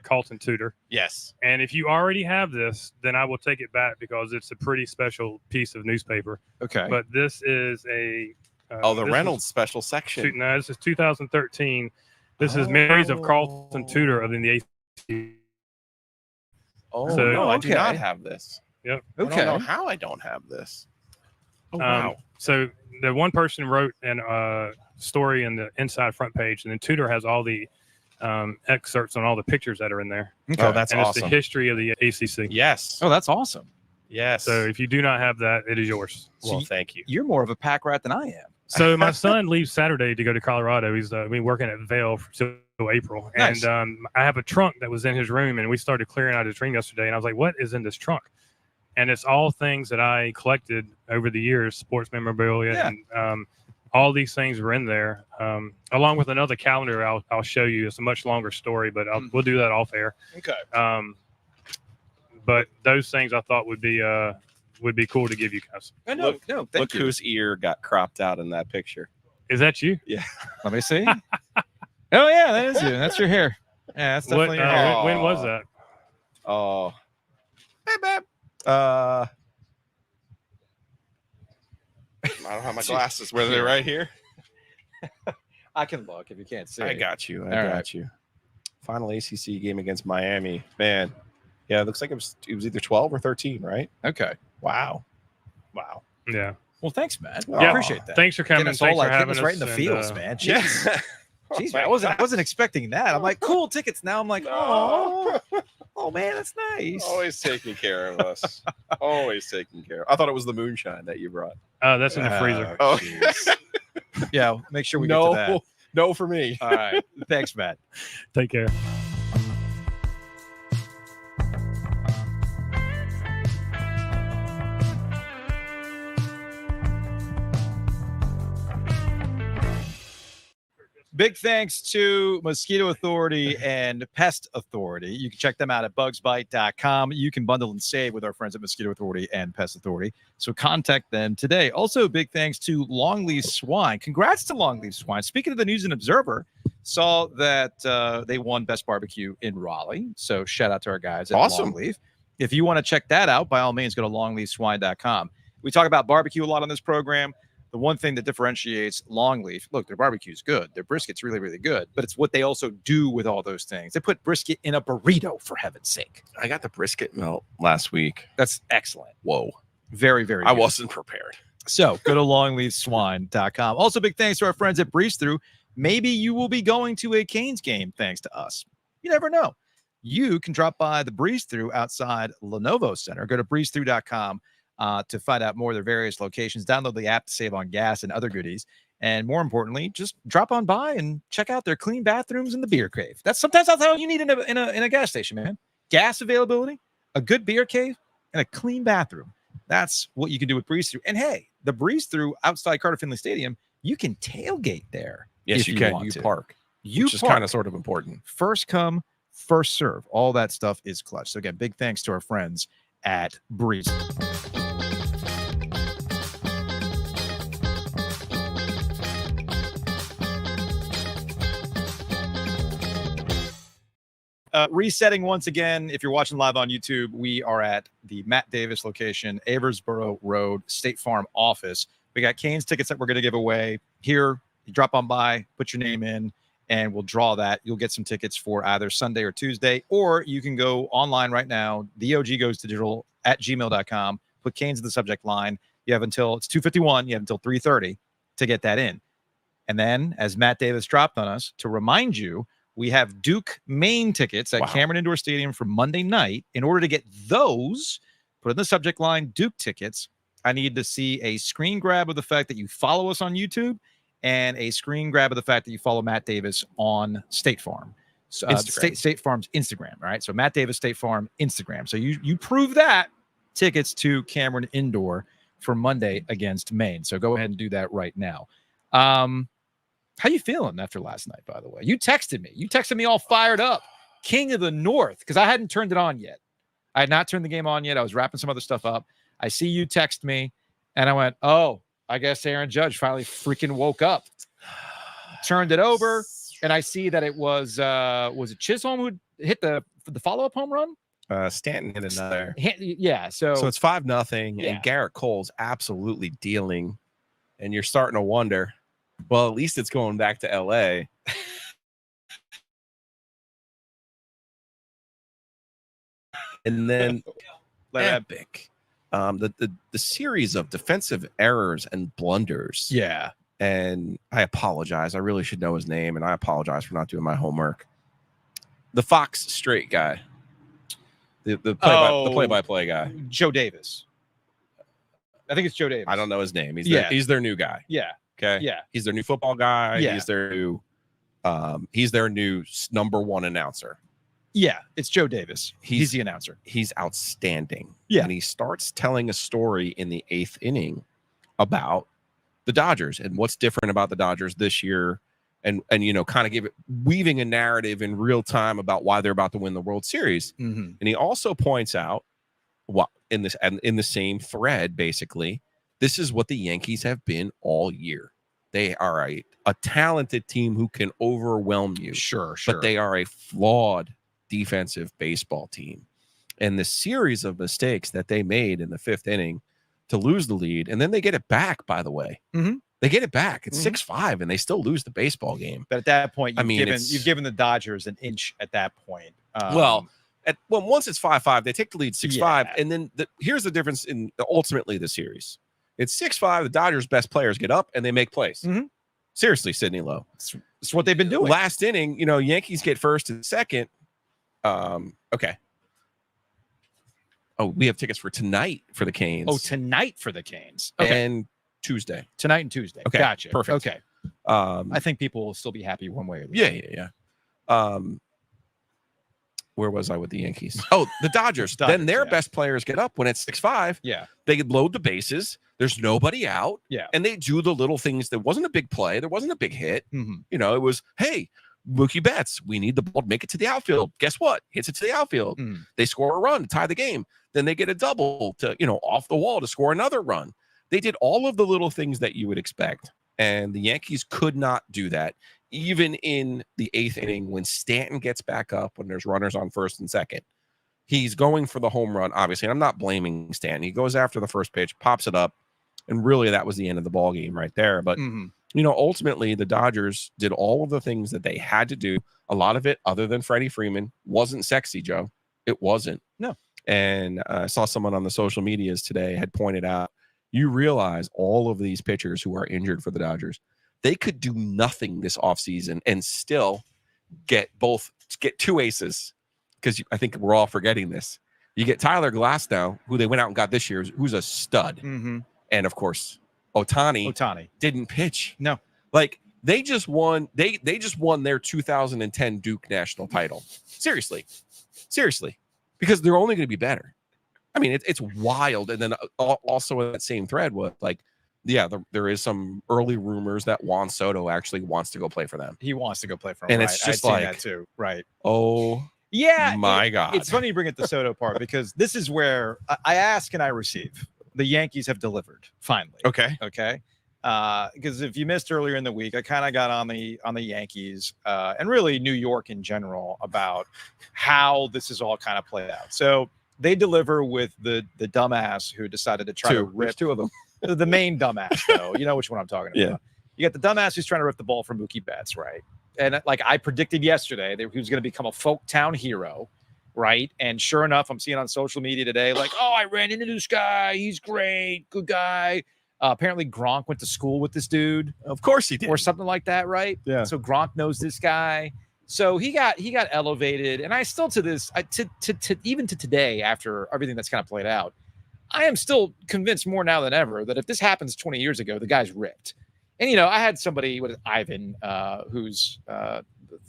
Carlton Tudor. Yes. And if you already have this, then I will take it back because it's a pretty special piece of newspaper. Okay. But this is a The Reynolds special section. No, this is 2013. This is Memories of Carlton Tudor of the AC. Oh, So- no, I do Okay. not have this. Yep. I don't know how I don't have this. Oh, wow. So the one person wrote a story in the inside front page, and then Tudor has all the excerpts on all the pictures that are in there. Okay. Oh, that's and it's awesome. the history of the ACC. Yes. Oh, that's awesome. Yes. So if you do not have that, it is yours. well, thank you. You're more of a pack rat than I am. So my son leaves Saturday to go to Colorado. He's been working at Vail till April, Nice. and I have a trunk that was in his room, and we started clearing out his room yesterday. And I was like, "What is in this trunk?" And it's all things that I collected over the years, sports memorabilia, Yeah. and all these things were in there, along with another calendar. I'll show you. It's a much longer story, but we'll do that off air. Okay. But those things I thought would be cool to give you guys. No, Look- no, Look thank you. whose ear got cropped out in that picture. Is that you? Let me see. Oh yeah, that is you. That's your hair. Yeah, that's What? definitely your hair. When was that? Oh. I don't have my glasses. Were they right here? I can look if you can't see. I got you. I All got right. you. Final ACC game against Miami. Man. Yeah, it looks like it was either 12 or 13, right? Okay. Wow. Wow. Yeah. Well, thanks, man. Yeah. I appreciate that. Thanks for coming. Getting us all Thanks like for hitting having us us right in the and, feels, man. Yeah. Jeez, man, I wasn't expecting that. I'm like, cool tickets. Now I'm like, oh man, that's nice. Always taking care of us. Always taking care. I thought it was the moonshine that you brought. That's in the freezer. Oh, jeez. Yeah, make sure we get to no, that. no for me. All right. Thanks, Matt. Take care. Big thanks to Mosquito Authority and Pest Authority. You can check them out at bugsbite.com. You can bundle and save with our friends at Mosquito Authority and Pest Authority. So contact them today. Also, big thanks to Longleaf Swine. Congrats to Longleaf Swine. Speaking of the News and Observer, saw that they won Best Barbecue in Raleigh. So shout out to our guys at Awesome. Longleaf. If you want to check that out, by all means, go to longleafswine.com. We talk about barbecue a lot on this program. The one thing that differentiates Longleaf, look, their barbecue's good. Their brisket's really, really good. But it's what they also do with all those things. They put brisket in a burrito, for heaven's sake. I got the brisket melt last week. That's excellent. Whoa. Very, very I good. wasn't prepared. So go to longleafswine.com. Also, big thanks to our friends at Breeze Through. Maybe you will be going to a Canes game thanks to us. You never know. You can drop by the Breeze Through outside Lenovo Center. Go to breezethrough.com to find out more of their various locations. Download the app to save on gas and other goodies. And more importantly, just drop on by and check out their clean bathrooms and the beer cave. Sometimes that's all you need in a gas station, man. Gas availability, a good beer cave, and a clean bathroom. That's what you can do with Breeze Through. And hey, the Breeze Through outside Carter Finley Stadium, you can tailgate there. Yes, if you can. want You to. park. You Which is park. kind of sort of important. First come, first serve. All that stuff is clutch. So again, big thanks to our friends at Breeze. Resetting once again. If you're watching live on YouTube, we are at the Matt Davis location, Aversboro Road, State Farm office. We got Canes tickets that we're going to give away here. You drop on by, put your name in, and we'll draw that. You'll get some tickets for either Sunday or Tuesday, or you can go online right now. The OG goes to digital at gmail.com. Put Canes in the subject line. You have until it's 2:51. You have until 3:30 to get that in. And then, as Matt Davis dropped on us, to remind you, we have Duke Maine tickets at Cameron Indoor Stadium for Monday night. In order to get those, put in the subject line Duke tickets. I need to see a screen grab of the fact that you follow us on YouTube and a screen grab of the fact that you follow Matt Davis on State Farm. State Farm's Instagram. All right. So Matt Davis, State Farm, Instagram. So you prove that. Tickets to Cameron Indoor for Monday against Maine. So go ahead and do that right now. How you feeling after last night, by the way? You texted me. You texted me all fired up. King of the North, because I hadn't turned it on yet. I had not turned the game on yet. I was wrapping some other stuff up. I see you text me, and I went, oh, I guess Aaron Judge finally freaking woke up. Turned it over, and I see that it was it Chisholm who hit the follow-up home run? Stanton hit another. Yeah, so it's 5-0, and Garrett Cole's absolutely dealing, and you're starting to wonder, well, at least it's going back to L.A. And then epic. The series of defensive errors and blunders. Yeah. And I apologize. I really should know his name, and I apologize for not doing my homework. The Fox Straight guy. The play-by-play guy. Joe Davis. I think it's Joe Davis. I don't know his name. He's their new guy. Yeah. Okay. Yeah. He's their new football guy. Yeah. He's their new number one announcer. Yeah, it's Joe Davis. He's the announcer. He's outstanding. Yeah. And he starts telling a story in the 8th inning about the Dodgers and what's different about the Dodgers this year. And kind of weaving a narrative in real time about why they're about to win the World Series. Mm-hmm. And he also points out in the same thread, basically, this is what the Yankees have been all year. They are a talented team who can overwhelm you. Sure. But they are a flawed defensive baseball team. And the series of mistakes that they made in the 5th inning to lose the lead, and then they get it back, by the way. Mm-hmm. They get it back. It's 6-5, and they still lose the baseball game. But at that point, you've given the Dodgers an inch at that point. Once it's 5-5, they take the lead 6-5, and then here's the difference in ultimately the series. It's 6-5. The Dodgers' best players get up and they make plays. Mm-hmm. Seriously, Sidney Lowe. It's what they've been doing. Last inning, Yankees get first and second. Okay. Oh, we have tickets for tonight for the Canes. Oh, tonight for the Canes. Okay. And Tuesday. Tonight and Tuesday. Okay. Gotcha. Perfect. Okay. I think people will still be happy one way or the other. Yeah. Where was I with the Yankees? Oh, the Dodgers. Then their best players get up when it's 6-5. Yeah. They load the bases. There's nobody out. Yeah. And they do the little things. There wasn't a big play. There wasn't a big hit. Mm-hmm. It was, hey, Mookie Betts, we need the ball to make it to the outfield. Guess what? Hits it to the outfield. Mm. They score a run to tie the game. Then they get a double to, off the wall to score another run. They did all of the little things that you would expect. And the Yankees could not do that. Even in the 8th inning, when Stanton gets back up, when there's runners on first and second, he's going for the home run, obviously. And I'm not blaming Stanton. He goes after the first pitch, pops it up. And really, that was the end of the ball game right there. But, ultimately, the Dodgers did all of the things that they had to do. A lot of it, other than Freddie Freeman, wasn't sexy, Joe. It wasn't. No. And I saw someone on the social medias today had pointed out, you realize all of these pitchers who are injured for the Dodgers, they could do nothing this offseason and still get 2 aces. Because I think we're all forgetting this. You get Tyler Glasnow, who they went out and got this year, who's a stud. Mm-hmm. And of course, Ohtani didn't pitch. No. Like they just won. They just won their 2010 Duke national title. Seriously. Because they're only going to be better. I mean, it's wild. And then also in that same thread was like, there is some early rumors that Juan Soto actually wants to go play for them. He wants to go play for them. And it's just I'd say that too. Right. Oh, yeah. My God. It's funny you bring it the Soto part because this is where I ask and I receive. The Yankees have delivered finally. Okay. Because if you missed earlier in the week, I kind of got on the Yankees and really New York in general about how this is all kind of played out. So they deliver with the dumbass who decided to try to rip. There's 2 of them. The main dumbass, though. You know which one I'm talking about. Yeah. You got the dumbass who's trying to rip the ball from Mookie Betts, right? And like I predicted yesterday that he was going to become a folk town hero. right? And sure enough, I'm seeing on social media today, like, oh, I ran into this guy. He's great. Good guy. Apparently Gronk went to school with this dude. Of course he did. Or something like that, right? Yeah. So Gronk knows this guy. So he got elevated. And I still even to today, after everything that's kind of played out, I am still convinced more now than ever that if this happens 20 years ago, the guy's ripped. And, you know, I had somebody, Ivan, who's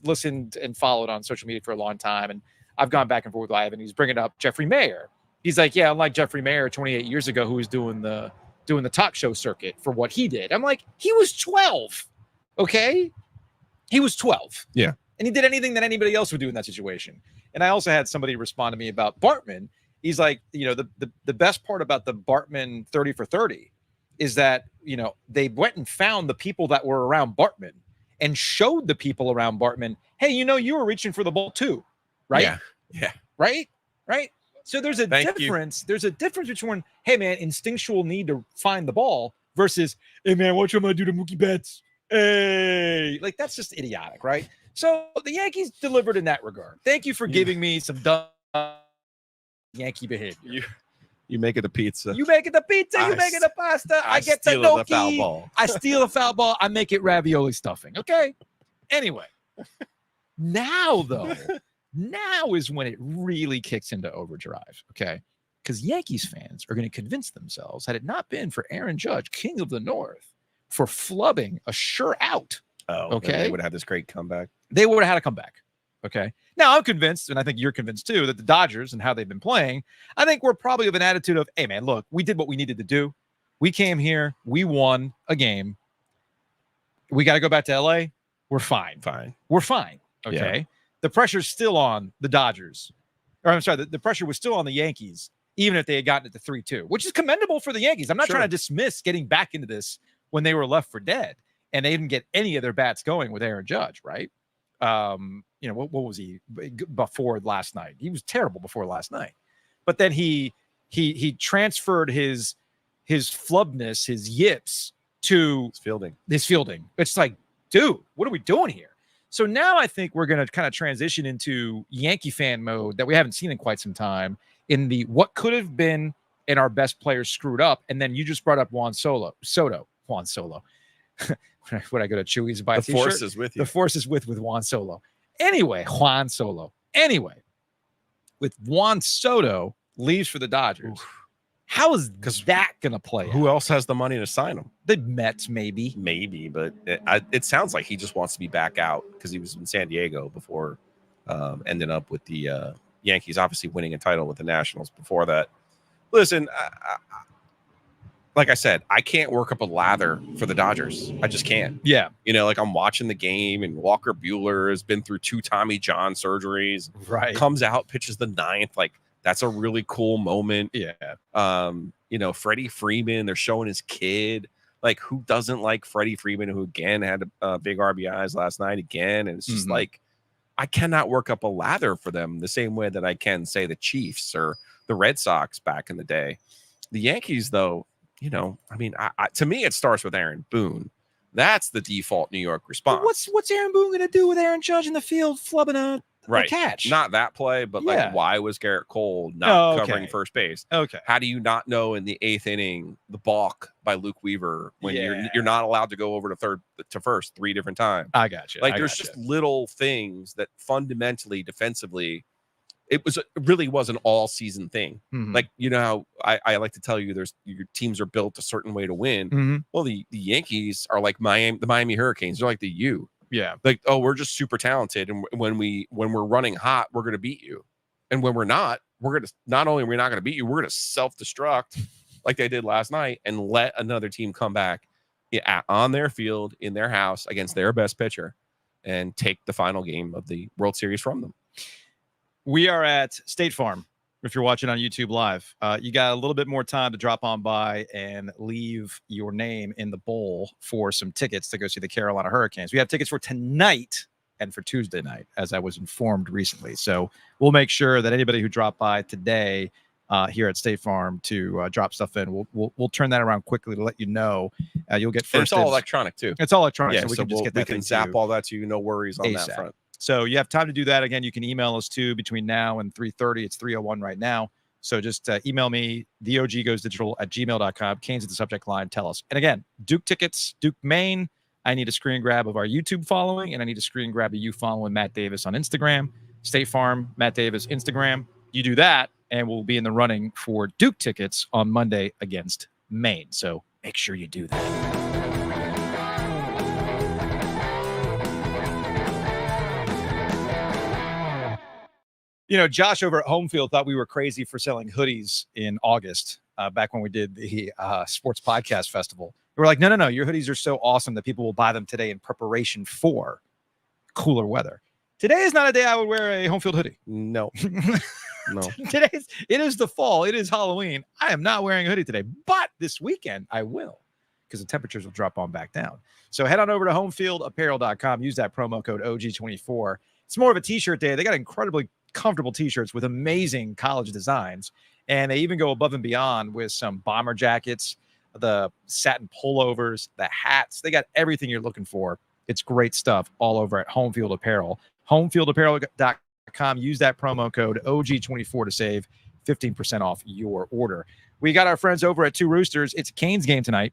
listened and followed on social media for a long time. And I've gone back and forth with Ivan. He's bringing up Jeffrey Mayer. He's like, yeah, unlike Jeffrey Mayer 28 years ago, who was doing the talk show circuit for what he did. I'm like, he was 12. Okay. He was 12. Yeah. And he did anything that anybody else would do in that situation. And I also had somebody respond to me about Bartman. He's like, you know, the best part about the Bartman 30 for 30 is that, you know, they went and found the people that were around Bartman and showed the people around Bartman, hey, you know, you were reaching for the ball too. Right. Yeah. Yeah. Right. Right. So there's a Thank difference. You. There's a difference between, hey, man, instinctual need to find the ball versus, hey, man, watch what I'm going to do to Mookie Betts. Hey, like that's just idiotic, right? So the Yankees delivered in that regard. Thank you for giving me some dumb Yankee behavior. You make it a pizza. You make it the pizza. You make it the pasta. I get the gnocchi. Foul ball. I steal the foul ball. I make it ravioli stuffing. Okay. Anyway, now though. Now is when it really kicks into overdrive, okay? Because Yankees fans are going to convince themselves, had it not been for Aaron Judge, King of the North, for flubbing a sure out, okay, they would have this great comeback. They would have had a comeback, okay? Now, I'm convinced, and I think you're convinced too, that the Dodgers and how they've been playing, I think we're probably of an attitude of, hey, man, look, we did what we needed to do. We came here. We won a game. We got to go back to L.A. We're fine. We're fine, okay? Yeah. The pressure's still on the Dodgers. Or I'm sorry, the pressure was still on the Yankees, even if they had gotten it to 3-2, which is commendable for the Yankees. I'm not trying to dismiss getting back into this when they were left for dead and they didn't get any of their bats going with Aaron Judge, right? You know, what was he before last night? He was terrible before last night. But then he transferred his flubness, his yips to his fielding. It's like, dude, what are we doing here? So now I think we're going to kind of transition into Yankee fan mode that we haven't seen in quite some time in the what could have been and our best players screwed up. And then you just brought up Juan Soto. When I go to Chewy's and buy a t-shirt, force is with you. The force is with Juan Soto. Anyway, Juan Soto. Anyway, with Juan Soto leaves for the Dodgers. Oof. How is that going to play? Who else has the money to sign him? The Mets, maybe. Maybe, but it sounds like he just wants to be back out because he was in San Diego before ending up with the Yankees, obviously winning a title with the Nationals before that. Listen, like I said, I can't work up a lather for the Dodgers. I just can't. Yeah. You know, like I'm watching the game and Walker Buehler has been through 2 Tommy John surgeries. Right. Comes out, pitches the 9th. Like, that's a really cool moment. Yeah. You know, Freddie Freeman, they're showing his kid. Like, who doesn't like Freddie Freeman, who again had big RBIs last night again? And it's just like, I cannot work up a lather for them the same way that I can, say, the Chiefs or the Red Sox back in the day. The Yankees, though, you know, I mean, to me, it starts with Aaron Boone. That's the default New York response. What's Aaron Boone going to do with Aaron Judge in the field flubbing a catch? Not that play, but like, why was Garrett Cole not covering first base? Okay. How do you not know in the 8th inning the balk by Luke Weaver when you're not allowed to go over to first 3 different times? I got you. Like, there's just little things that fundamentally, defensively, it really was an all season thing. Like, you know how I like to tell you, your teams are built a certain way to win. Well, the Yankees are like the Miami Hurricanes. They're like the U. Yeah. Like, oh, we're just super talented. And when we're running hot, we're going to beat you. And when we're not only are we not going to beat you, we're going to self-destruct like they did last night and let another team come back on their field, in their house, against their best pitcher and take the final game of the World Series from them. We are at State Farm. If you're watching on YouTube Live, you got a little bit more time to drop on by and leave your name in the bowl for some tickets to go see the Carolina Hurricanes. We have tickets for tonight and for Tuesday night, as I was informed recently. So we'll make sure that anybody who dropped by today here at State Farm to drop stuff in, we'll turn that around quickly to let you know. You'll get first. And it's all electronic too. It's all electronic, so we can just get that. We can zap all that to you. No worries on that front. So you have time to do that. Again, you can email us too between now and 3:30. It's 3:01 right now. So just email me, theoggoesdigital@gmail.com. Canes at the subject line. Tell us. And again, Duke tickets, Duke Maine. I need a screen grab of our YouTube following, and I need a screen grab of you following Matt Davis on Instagram. State Farm, Matt Davis, Instagram. You do that, and we'll be in the running for Duke tickets on Monday against Maine. So make sure you do that. You know, Josh over at Homefield thought we were crazy for selling hoodies in August, back when we did the sports podcast festival. We were like, no, your hoodies are so awesome that people will buy them today in preparation for cooler weather. Today is not a day I would wear a Homefield hoodie. No. No. It is the fall. It is Halloween. I am not wearing a hoodie today, but this weekend I will, because the temperatures will drop on back down. So head on over to homefieldapparel.com. Use that promo code OG24. It's more of a t-shirt day. They got incredibly comfortable t-shirts with amazing college designs, and they even go above and beyond with some bomber jackets, the satin pullovers, the hats. They got everything you're looking for. It's great stuff all over at Homefield Apparel. Homefieldapparel.com. Use that promo code OG24 to save 15% off your order. We got our friends over at Two Roosters. It's a Canes game tonight,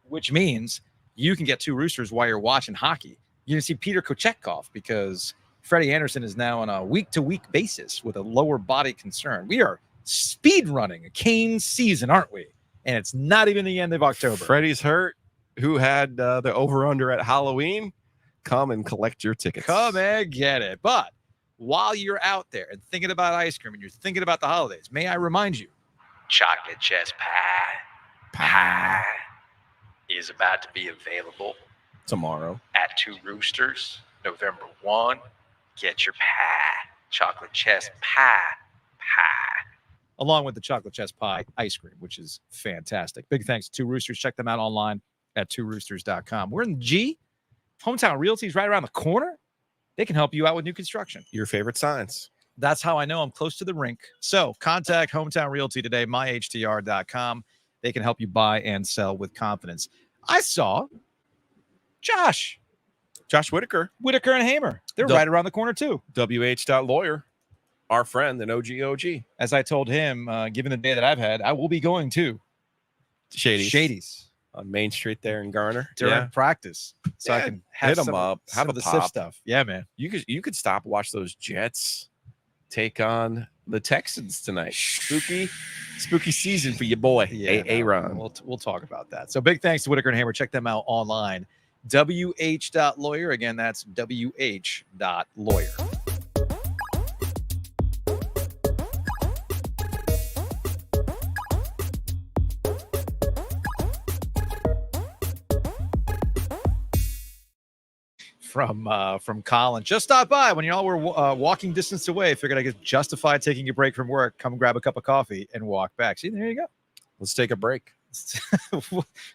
which means you can get Two Roosters while you're watching hockey. You're going to see Peter Kochetkov because Freddie Anderson is now on a week-to-week basis with a lower body concern. We are speed running a Canes season, aren't we? And it's not even the end of October. Freddie's hurt. Who had the over-under at Halloween? Come and collect your tickets. Come and get it. But while you're out there and thinking about ice cream and you're thinking about the holidays, may I remind you, chocolate chess pie is about to be available Tomorrow at Two Roosters, November 1. Get your pie, chocolate chess pie. Along with the chocolate chess pie ice cream, which is fantastic. Big thanks to Two Roosters. Check them out online at tworoosters.com. We're in G. Hometown Realty is right around the corner. They can help you out with new construction. your favorite signs. That's how I know I'm close to the rink. So contact Hometown Realty today, myhtr.com. They can help you buy and sell with confidence. I saw Josh Whitaker, and Hamer. They're right around the corner too. WH.lawyer, our friend and OG. As I told him, given the day that I've had, I will be going to Shady's on Main Street there in Garner during practice, so I can hit them up, have of a the pop SIF stuff. Yeah, man. You could stop, watch those Jets take on the Texans tonight. Spooky season for your boy, Aaron. We'll talk about that. So big thanks to Whitaker and Hamer. Check them out online. WH.lawyer. Again, that's WH.lawyer. From Colin. Just stop by when y'all were walking distance away. Figured I could justify taking a break from work. Come grab a cup of coffee and walk back. See, there you go. Let's take a break.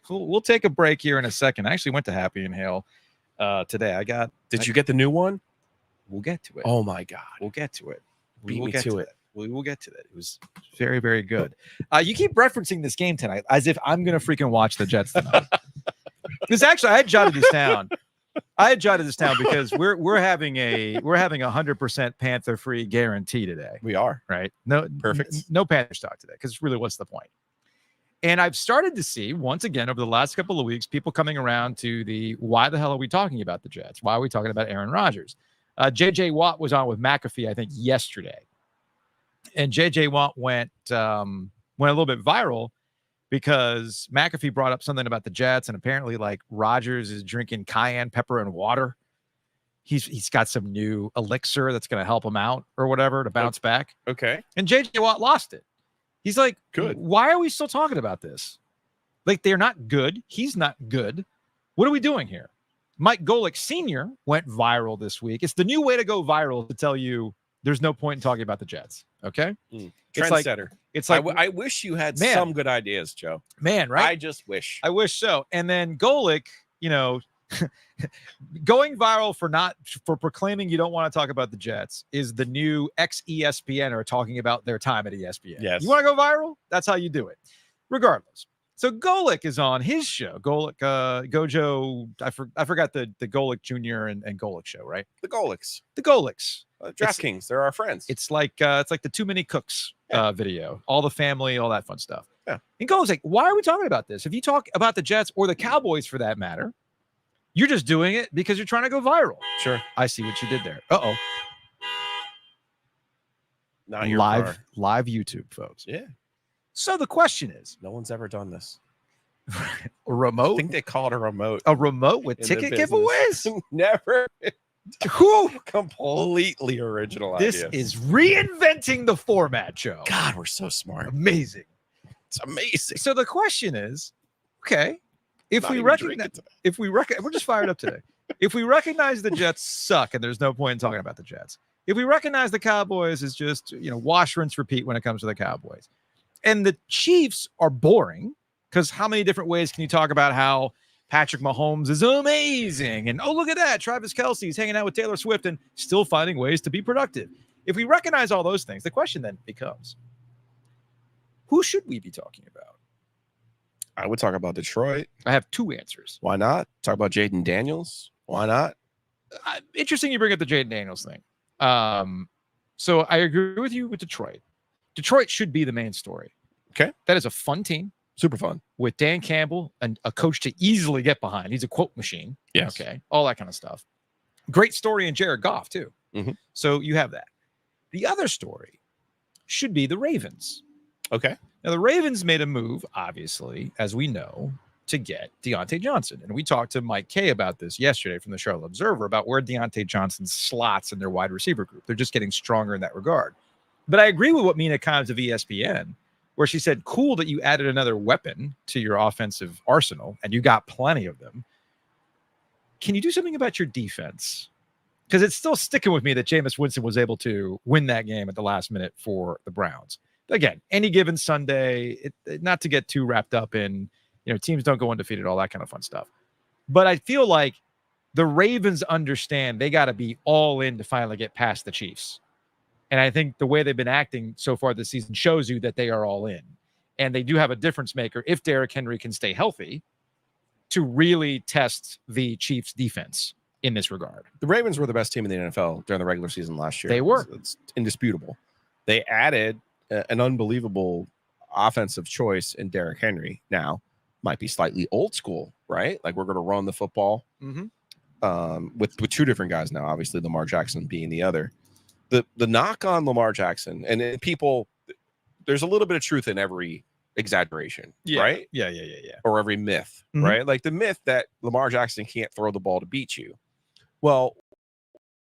We'll take a break here in a second. I actually went to Happy and Hale today. Did you get the new one? We'll get to it. Oh my God. We'll get to it. Beat me to it. We will get to that. It was very, very good. You keep referencing this game tonight as if I'm going to freaking watch the Jets tonight. Because actually, I had jotted this down. Because we're having a 100% Panther free guarantee today. We are, right? No, perfect. No Panther stock today, because really, what's the point? And I've started to see once again over the last couple of weeks people coming around to the why the hell are we talking about the Jets? Why are we talking about Aaron Rodgers? JJ Watt was on with McAfee, I think, yesterday, and JJ Watt went a little bit viral because McAfee brought up something about the Jets, and apparently, like, Rodgers is drinking cayenne pepper and water. He's got some new elixir that's going to help him out or whatever to bounce back. Okay. And JJ Watt lost it. He's like, good. Why are we still talking about this? Like, they're not good. He's not good. What are we doing here? Mike Golick Sr. went viral this week. It's the new way to go viral to tell you there's no point in talking about the Jets. Okay. Trendsetter. It's like I wish you had some good ideas, Joe. Man, right? I just wish. I wish so. And then Golick, going viral for proclaiming you don't want to talk about the Jets is the new ex-ESPNer talking about their time at ESPN. Yes. You want to go viral? That's how you do it. Regardless, So Golick is on his show. Golick, Gojo, I forgot the Golick Jr. and Golick show, right? The Golicks. The Golicks. DraftKings, they're our friends. It's like the Too Many Cooks video. All the family, all that fun stuff. Yeah. And Golick's like, why are we talking about this? If you talk about the Jets or the Cowboys for that matter, you're just doing it because you're trying to go viral. Sure. I see what you did there. Uh-oh. Not your live car. live YouTube, folks. Yeah. So the question is, No one's ever done this. a I remote? think they call it a remote. A remote with in the ticket business. giveaways? Never. Whew. Completely original This idea. is reinventing the format, Joe. God, we're so smart. Amazing. It's amazing. So the question is, okay, if Not we even recognize, drinking today. we're just fired up today. If we recognize the Jets suck, and there's no point in talking about the Jets. If we recognize the Cowboys is just, wash, rinse, repeat when it comes to the Cowboys, and the Chiefs are boring, because how many different ways can you talk about how Patrick Mahomes is amazing, and oh, look at that, Travis Kelce's hanging out with Taylor Swift and still finding ways to be productive. If we recognize all those things, the question then becomes, who should we be talking about? I would talk about Detroit. I have two answers. Why not? Talk about Jaden Daniels. Why not? Interesting you bring up the Jaden Daniels thing. So I agree with you with Detroit. Detroit should be the main story. Okay. That is a fun team Super fun. with Dan Campbell and a coach to easily get behind. He's a quote machine. Yes. Okay. All that kind of stuff. Great story in Jared Goff, too. Mhm. So you have that. The other story should be the Ravens. Okay. Now, the Ravens made a move, obviously, as we know, to get Deontay Johnson. And we talked to Mike Kay about this yesterday from the Charlotte Observer about where Deontay Johnson slots in their wide receiver group. They're just getting stronger in that regard. But I agree with what Mina Kimes of ESPN, where she said, cool that you added another weapon to your offensive arsenal, and you got plenty of them. Can you do something about your defense? Because it's still sticking with me that Jameis Winston was able to win that game at the last minute for the Browns. Again, any given Sunday, not to get too wrapped up in, teams don't go undefeated, all that kind of fun stuff. But I feel like the Ravens understand they got to be all in to finally get past the Chiefs. And I think the way they've been acting so far this season shows you that they are all in. And they do have a difference maker if Derrick Henry can stay healthy to really test the Chiefs defense in this regard. The Ravens were the best team in the NFL during the regular season last year. They were. It's indisputable. They added an unbelievable offensive choice in Derrick Henry. Now, might be slightly old school, right? Like we're going to run the football with two different guys now, obviously Lamar Jackson being the other. The knock on Lamar Jackson, and people, there's a little bit of truth in every exaggeration, right? Yeah. Or every myth, right? Like the myth that Lamar Jackson can't throw the ball to beat you. Well,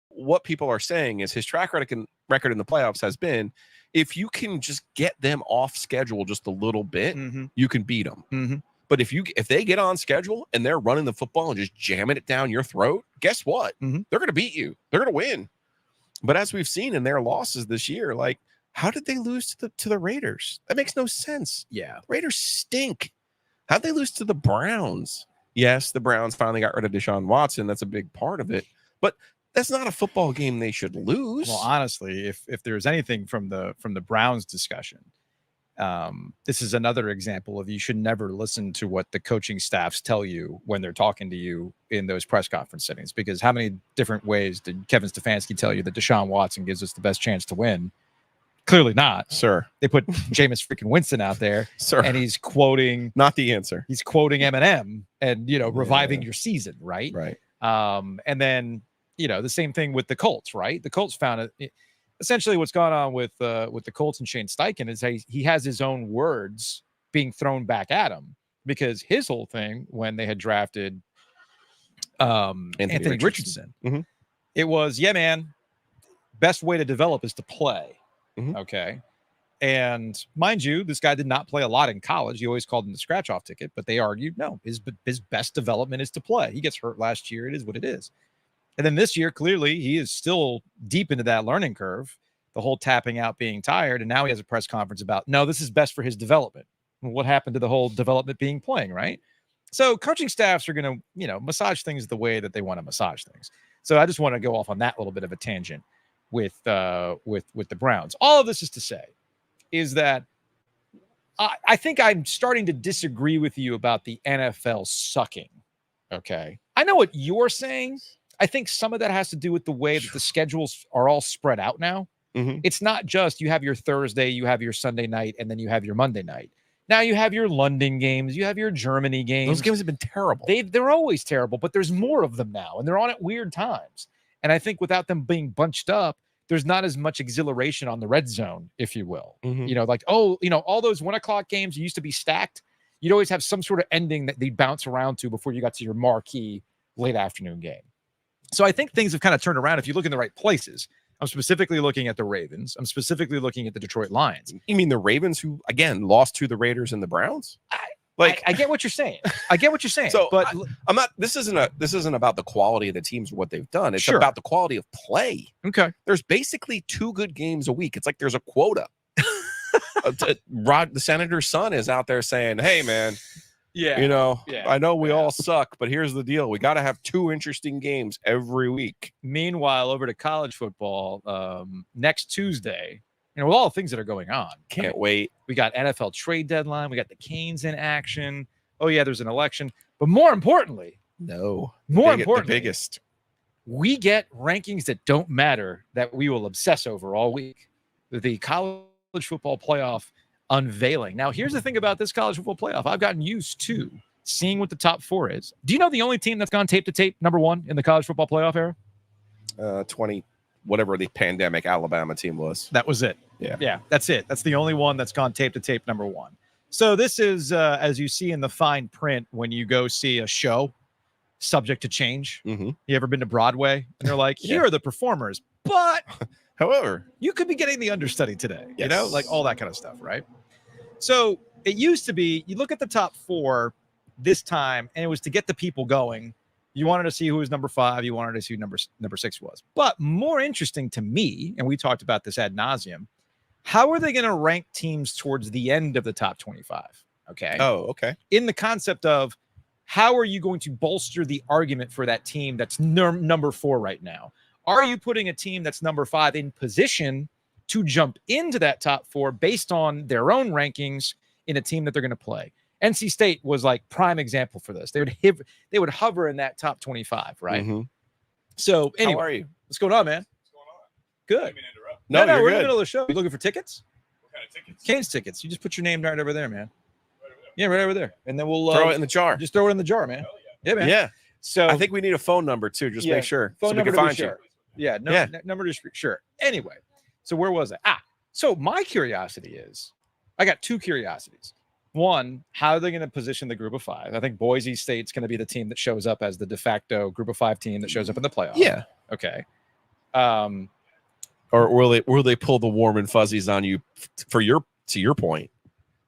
what people are saying is his track record in the playoffs has been, if you can just get them off schedule just a little bit, you can beat them. But if they get on schedule and they're running the football and just jamming it down your throat, guess what? They're going to beat you. They're going to win. But as we've seen in their losses this year, like, how did they lose to the Raiders? That makes no sense. Yeah. The Raiders stink. How'd they lose to the Browns? Yes, the Browns finally got rid of Deshaun Watson. That's a big part of it. But that's not a football game they should lose. Well, honestly, if there's anything from the Browns discussion, this is another example of you should never listen to what the coaching staffs tell you when they're talking to you in those press conference settings. Because how many different ways did Kevin Stefanski tell you that Deshaun Watson gives us the best chance to win? Clearly not. Sir. They put Jameis freaking Winston out there, Sir. and he's quoting Not the answer. He's quoting Eminem and reviving your season, right? Right. And then the same thing with the Colts, right? The Colts found it. Essentially, what's gone on with the Colts and Shane Steichen is he has his own words being thrown back at him, because his whole thing when they had drafted Anthony Richardson, it was, yeah, man, best way to develop is to play. Okay. And mind you, this guy did not play a lot in college. He always called him the scratch off ticket, but they argued, no, his best development is to play. He gets hurt last year. It is what it is. And then this year, clearly, he is still deep into that learning curve, the whole tapping out, being tired. And now he has a press conference about, no, this is best for his development. What happened to the whole development being playing, right? So coaching staffs are going to, massage things the way that they want to massage things. So I just want to go off on that little bit of a tangent with the Browns. All of this is to say is that I think I'm starting to disagree with you about the NFL sucking. Okay. I know what you're saying. I think some of that has to do with the way that the schedules are all spread out now. Mhm. It's not just you have your Thursday, you have your Sunday night, and then you have your Monday night. Now you have your London games, you have your Germany games. Those games have been terrible. They're always terrible, but there's more of them now, and they're on at weird times. And I think without them being bunched up, there's not as much exhilaration on the red zone, if you will. Mhm. You know, like, all those 1 o'clock games used to be stacked. You'd always have some sort of ending that they'd bounce around to before you got to your marquee late afternoon game. So I think things have kind of turned around if you look in the right places. I'm specifically looking at the Ravens. I'm specifically looking at the Detroit Lions. You mean the Ravens, who again lost to the Raiders and the Browns? I get what you're saying. I get what you're saying. So, but I'm not. This isn't about the quality of the teams or what they've done. It's Sure. about the quality of play. okay. There's basically 2 good games a week. It's like there's a quota. The senator's son is out there saying, "Hey, man, Yeah. I know we all suck, but here's the deal: we got to have 2 interesting games every week." Meanwhile, over to college football, next Tuesday, with all the things that are going on, Can't wait. we got NFL trade deadline. We got the Canes in action. Oh yeah, there's an election. But more importantly, No, the biggest. we get rankings that don't matter that we will obsess over all week. The college football playoff unveiling. Now, here's the thing about this college football playoff. I've gotten used to seeing what the top 4 is. Do you know the only team that's gone tape to tape number 1 in the college football playoff era? 20, whatever the pandemic Alabama team was. That was it. Yeah, that's it. That's the only one that's gone tape to tape number 1. So this is, as you see in the fine print when you go see a show, subject to change. Mm-hmm. You ever been to Broadway? And they're like, Yeah. here are the performers, but However, you could be getting the understudy today, Yes. like all that kind of stuff, right? So it used to be, you look at the top 4 this time, and it was to get the people going. You wanted to see who was number 5. You wanted to see who number 6 was. But more interesting to me, and we talked about this ad nauseum, how are they going to rank teams towards the end of the top 25? Okay. oh, okay. In the concept of how are you going to bolster the argument for that team that's number 4 right now? Are you putting a team that's number 5 in position to jump into that top 4 based on their own rankings in a team that they're going to play? NC State was like prime example for this. They would hover in that top 25, right? Mhm. So anyway, How are you? what's going on, man? Good. No, we're you're in the good. middle of the show. You looking for tickets? What kind of tickets? Canes tickets. You just put your name right over there, man. Yeah, right over there, and then we'll Throw it in the jar. just throw it in the jar, man. Yeah, man. Yeah. So I think we need a phone number too. Just Yeah. make sure phone so we number can to be find you. sure. Yeah, no, Yeah. number to be sure. Anyway, so where was I? So my curiosity is, I got 2 curiosities. One, how are they going to position the group of 5? I think Boise State's going to be the team that shows up as the de facto group of 5 team that shows up in the playoffs. Yeah. Okay. Or will they pull the warm and fuzzies on you to your point?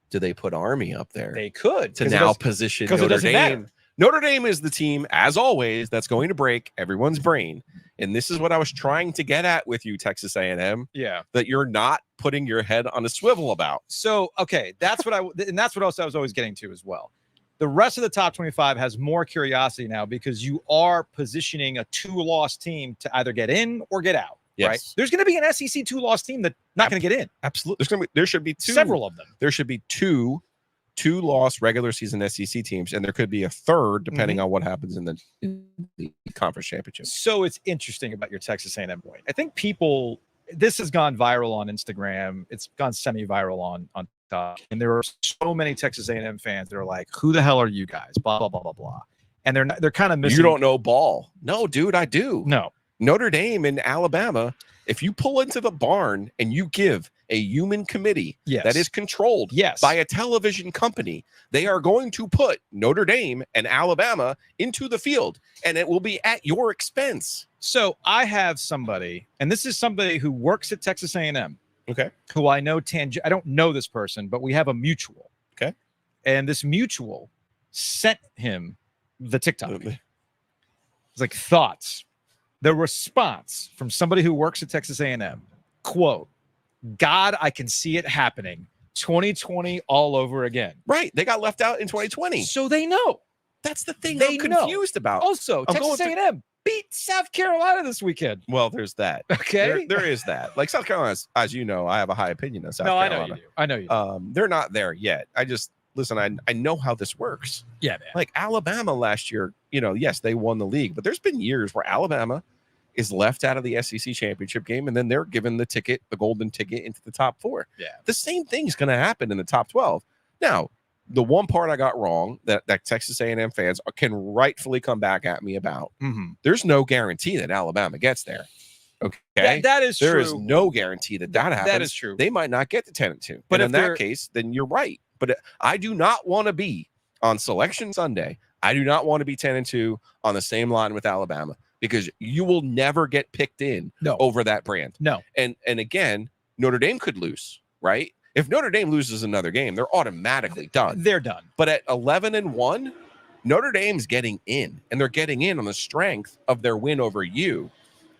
Do they put Army up there They could to 'cause it now does- position 'cause it Notre doesn't Dame? matter. Notre Dame is the team, as always, that's going to break everyone's brain. And this is what I was trying to get at with you, Texas A&M, Yeah. that you're not putting your head on a swivel about. So okay, that's what that's what else I was always getting to as well. The rest of the top 25 has more curiosity now because you are positioning a 2-loss team to either get in or get out. Right? Yes. There's going to be an SEC 2-loss team that's not going to get in. Absolutely. There should be Several of them. There should be two lost regular season SEC teams, and there could be a third depending on what happens in the conference championship. So it's interesting about your Texas A&M point. I think this has gone viral on Instagram. It's gone semi-viral on TikTok, and there are so many Texas A&M fans that are like, "Who the hell are you guys?" Blah blah blah blah blah, and they're kind of missing. You don't know ball. No, dude, I do. No. Notre Dame and Alabama, if you pull into the barn and you give a human committee Yes. that is controlled Yes. by a television company, they are going to put Notre Dame and Alabama into the field, and it will be at your expense. So I have somebody, and this is somebody who works at Texas A&M. Okay. Who I know I don't know this person, but we have a mutual. Okay. And this mutual sent him the TikTok. Absolutely. It's like thoughts. The response from somebody who works at Texas A&M, quote, "God, I can see it happening. 2020 all over again." Right. They got left out in 2020. So they know. That's the thing They I'm know. confused about. Also, I'm Texas going A&M, beat South Carolina this weekend. Well, there's that. Okay. There is that. Like South Carolina, as you know, I have a high opinion of South No, I Carolina. know you do. I know you do. They're not there yet. Listen, I know how this works. Yeah, man. Like Alabama last year, yes, they won the league, but there's been years where Alabama is left out of the SEC championship game, and then they're given the golden ticket into the top 4. Yeah. The same thing's going to happen in the top 12. Now, the one part I got wrong that Texas A&M fans can rightfully come back at me about, there's no guarantee that Alabama gets there. Okay, that is true. There is no guarantee that happens. That is true. They might not get to 10-2, but in that case, then you're right. But I do not want to be on Selection Sunday. I do not want to be 10-2 on the same line with Alabama, because you will never get picked in over that brand. No. And again, Notre Dame could lose, right? If Notre Dame loses another game, they're automatically done. They're done. But at 11-1, Notre Dame's getting in, and they're getting in on the strength of their win over you.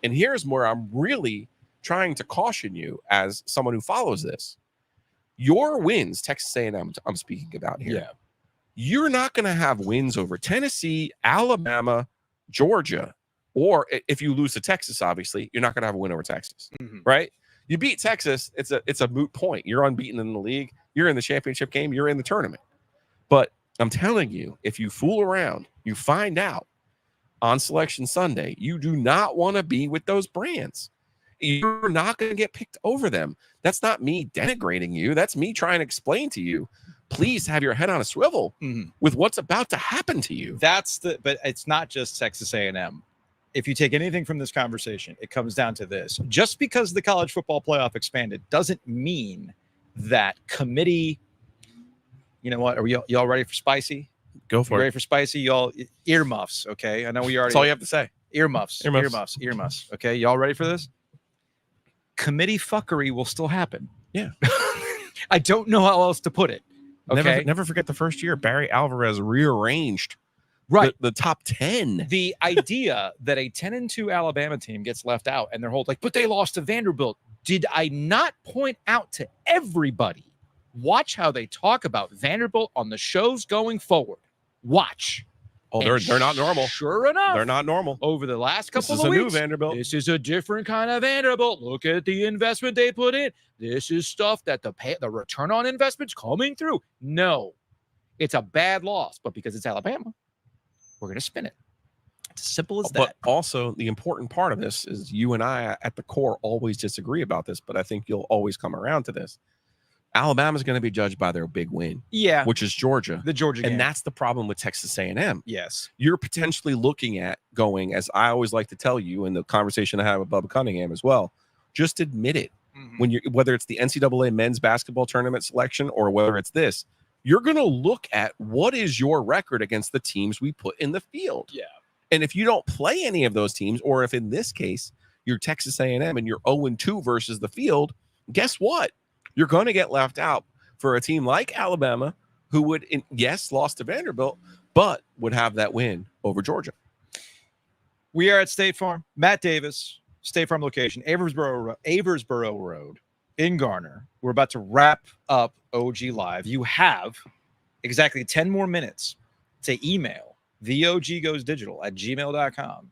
And here's where I'm really trying to caution you as someone who follows this. Your wins, Texas A&M, I'm speaking about here. Yeah. You're not going to have wins over Tennessee, Alabama, Georgia, or if you lose to Texas, obviously, you're not going to have a win over Texas, right? You beat Texas, it's a moot point. You're unbeaten in the league. You're in the championship game. You're in the tournament. But I'm telling you, if you fool around, you find out on Selection Sunday, you do not want to be with those brands. You're not going to get picked over them. That's not me denigrating you. That's me trying to explain to you, please have your head on a swivel with what's about to happen to you. But it's not just Texas A&M. If you take anything from this conversation, it comes down to this. Just because the college football playoff expanded doesn't mean that committee, you know what, are y'all ready for spicy? Go for it. Ready for spicy? Y'all earmuffs, okay? I know we already. That's all you have to say. Earmuffs. Okay, y'all ready for this? Committee fuckery will still happen. Yeah. I don't know how else to put it. Okay. Never forget the first year Barry Alvarez rearranged the top 10. The idea that a 10-2 Alabama team gets left out and they're whole like, but they lost to Vanderbilt. Did I not point out to everybody? Watch how they talk about Vanderbilt on the shows going forward. Watch. Oh, they're not normal. Sure enough, they're not normal. Over the last couple of weeks, new Vanderbilt. This is a different kind of Vanderbilt. Look at the investment they put in. This is stuff that the return on investment's coming through. No, it's a bad loss, but because it's Alabama, we're going to spin it. It's as simple as that. But also, the important part of this is you and I, at the core, always disagree about this, but I think you'll always come around to this. Alabama's going to be judged by their big win, which is Georgia, the Georgia game. And that's the problem with Texas A&M. Yes, you're potentially looking at going, as I always like to tell you in the conversation I have with Bubba Cunningham as well. Just admit it. When you're, whether it's the NCAA men's basketball tournament selection or whether it's this, you're going to look at what is your record against the teams we put in the field. Yeah, and if you don't play any of those teams, or if in this case you're Texas A&M and you're 0-2 versus the field, guess what? You're going to get left out for a team like Alabama, who would, lost to Vanderbilt, but would have that win over Georgia. We are at State Farm. Matt Davis, State Farm location, Aversboro Road in Garner. We're about to wrap up OG Live. You have exactly 10 more minutes to email theoggoesdigital@gmail.com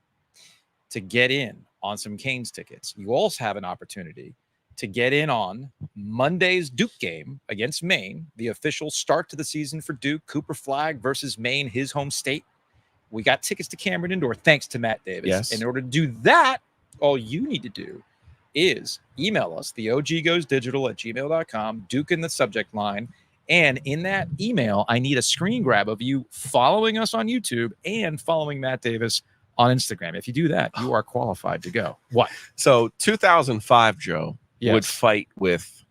to get in on some Canes tickets. You also have an opportunity to get in on Monday's Duke game against Maine, the official start to the season for Duke. Cooper Flagg versus Maine, his home state. We got tickets to Cameron Indoor thanks to Matt Davis. Yes. In order to do that, all you need to do is email us, theoggoesdigital@gmail.com, Duke in the subject line. And in that email, I need a screen grab of you following us on YouTube and following Matt Davis on Instagram. If you do that, you are qualified to go. What? So 2005, Joe, would Yes. fight with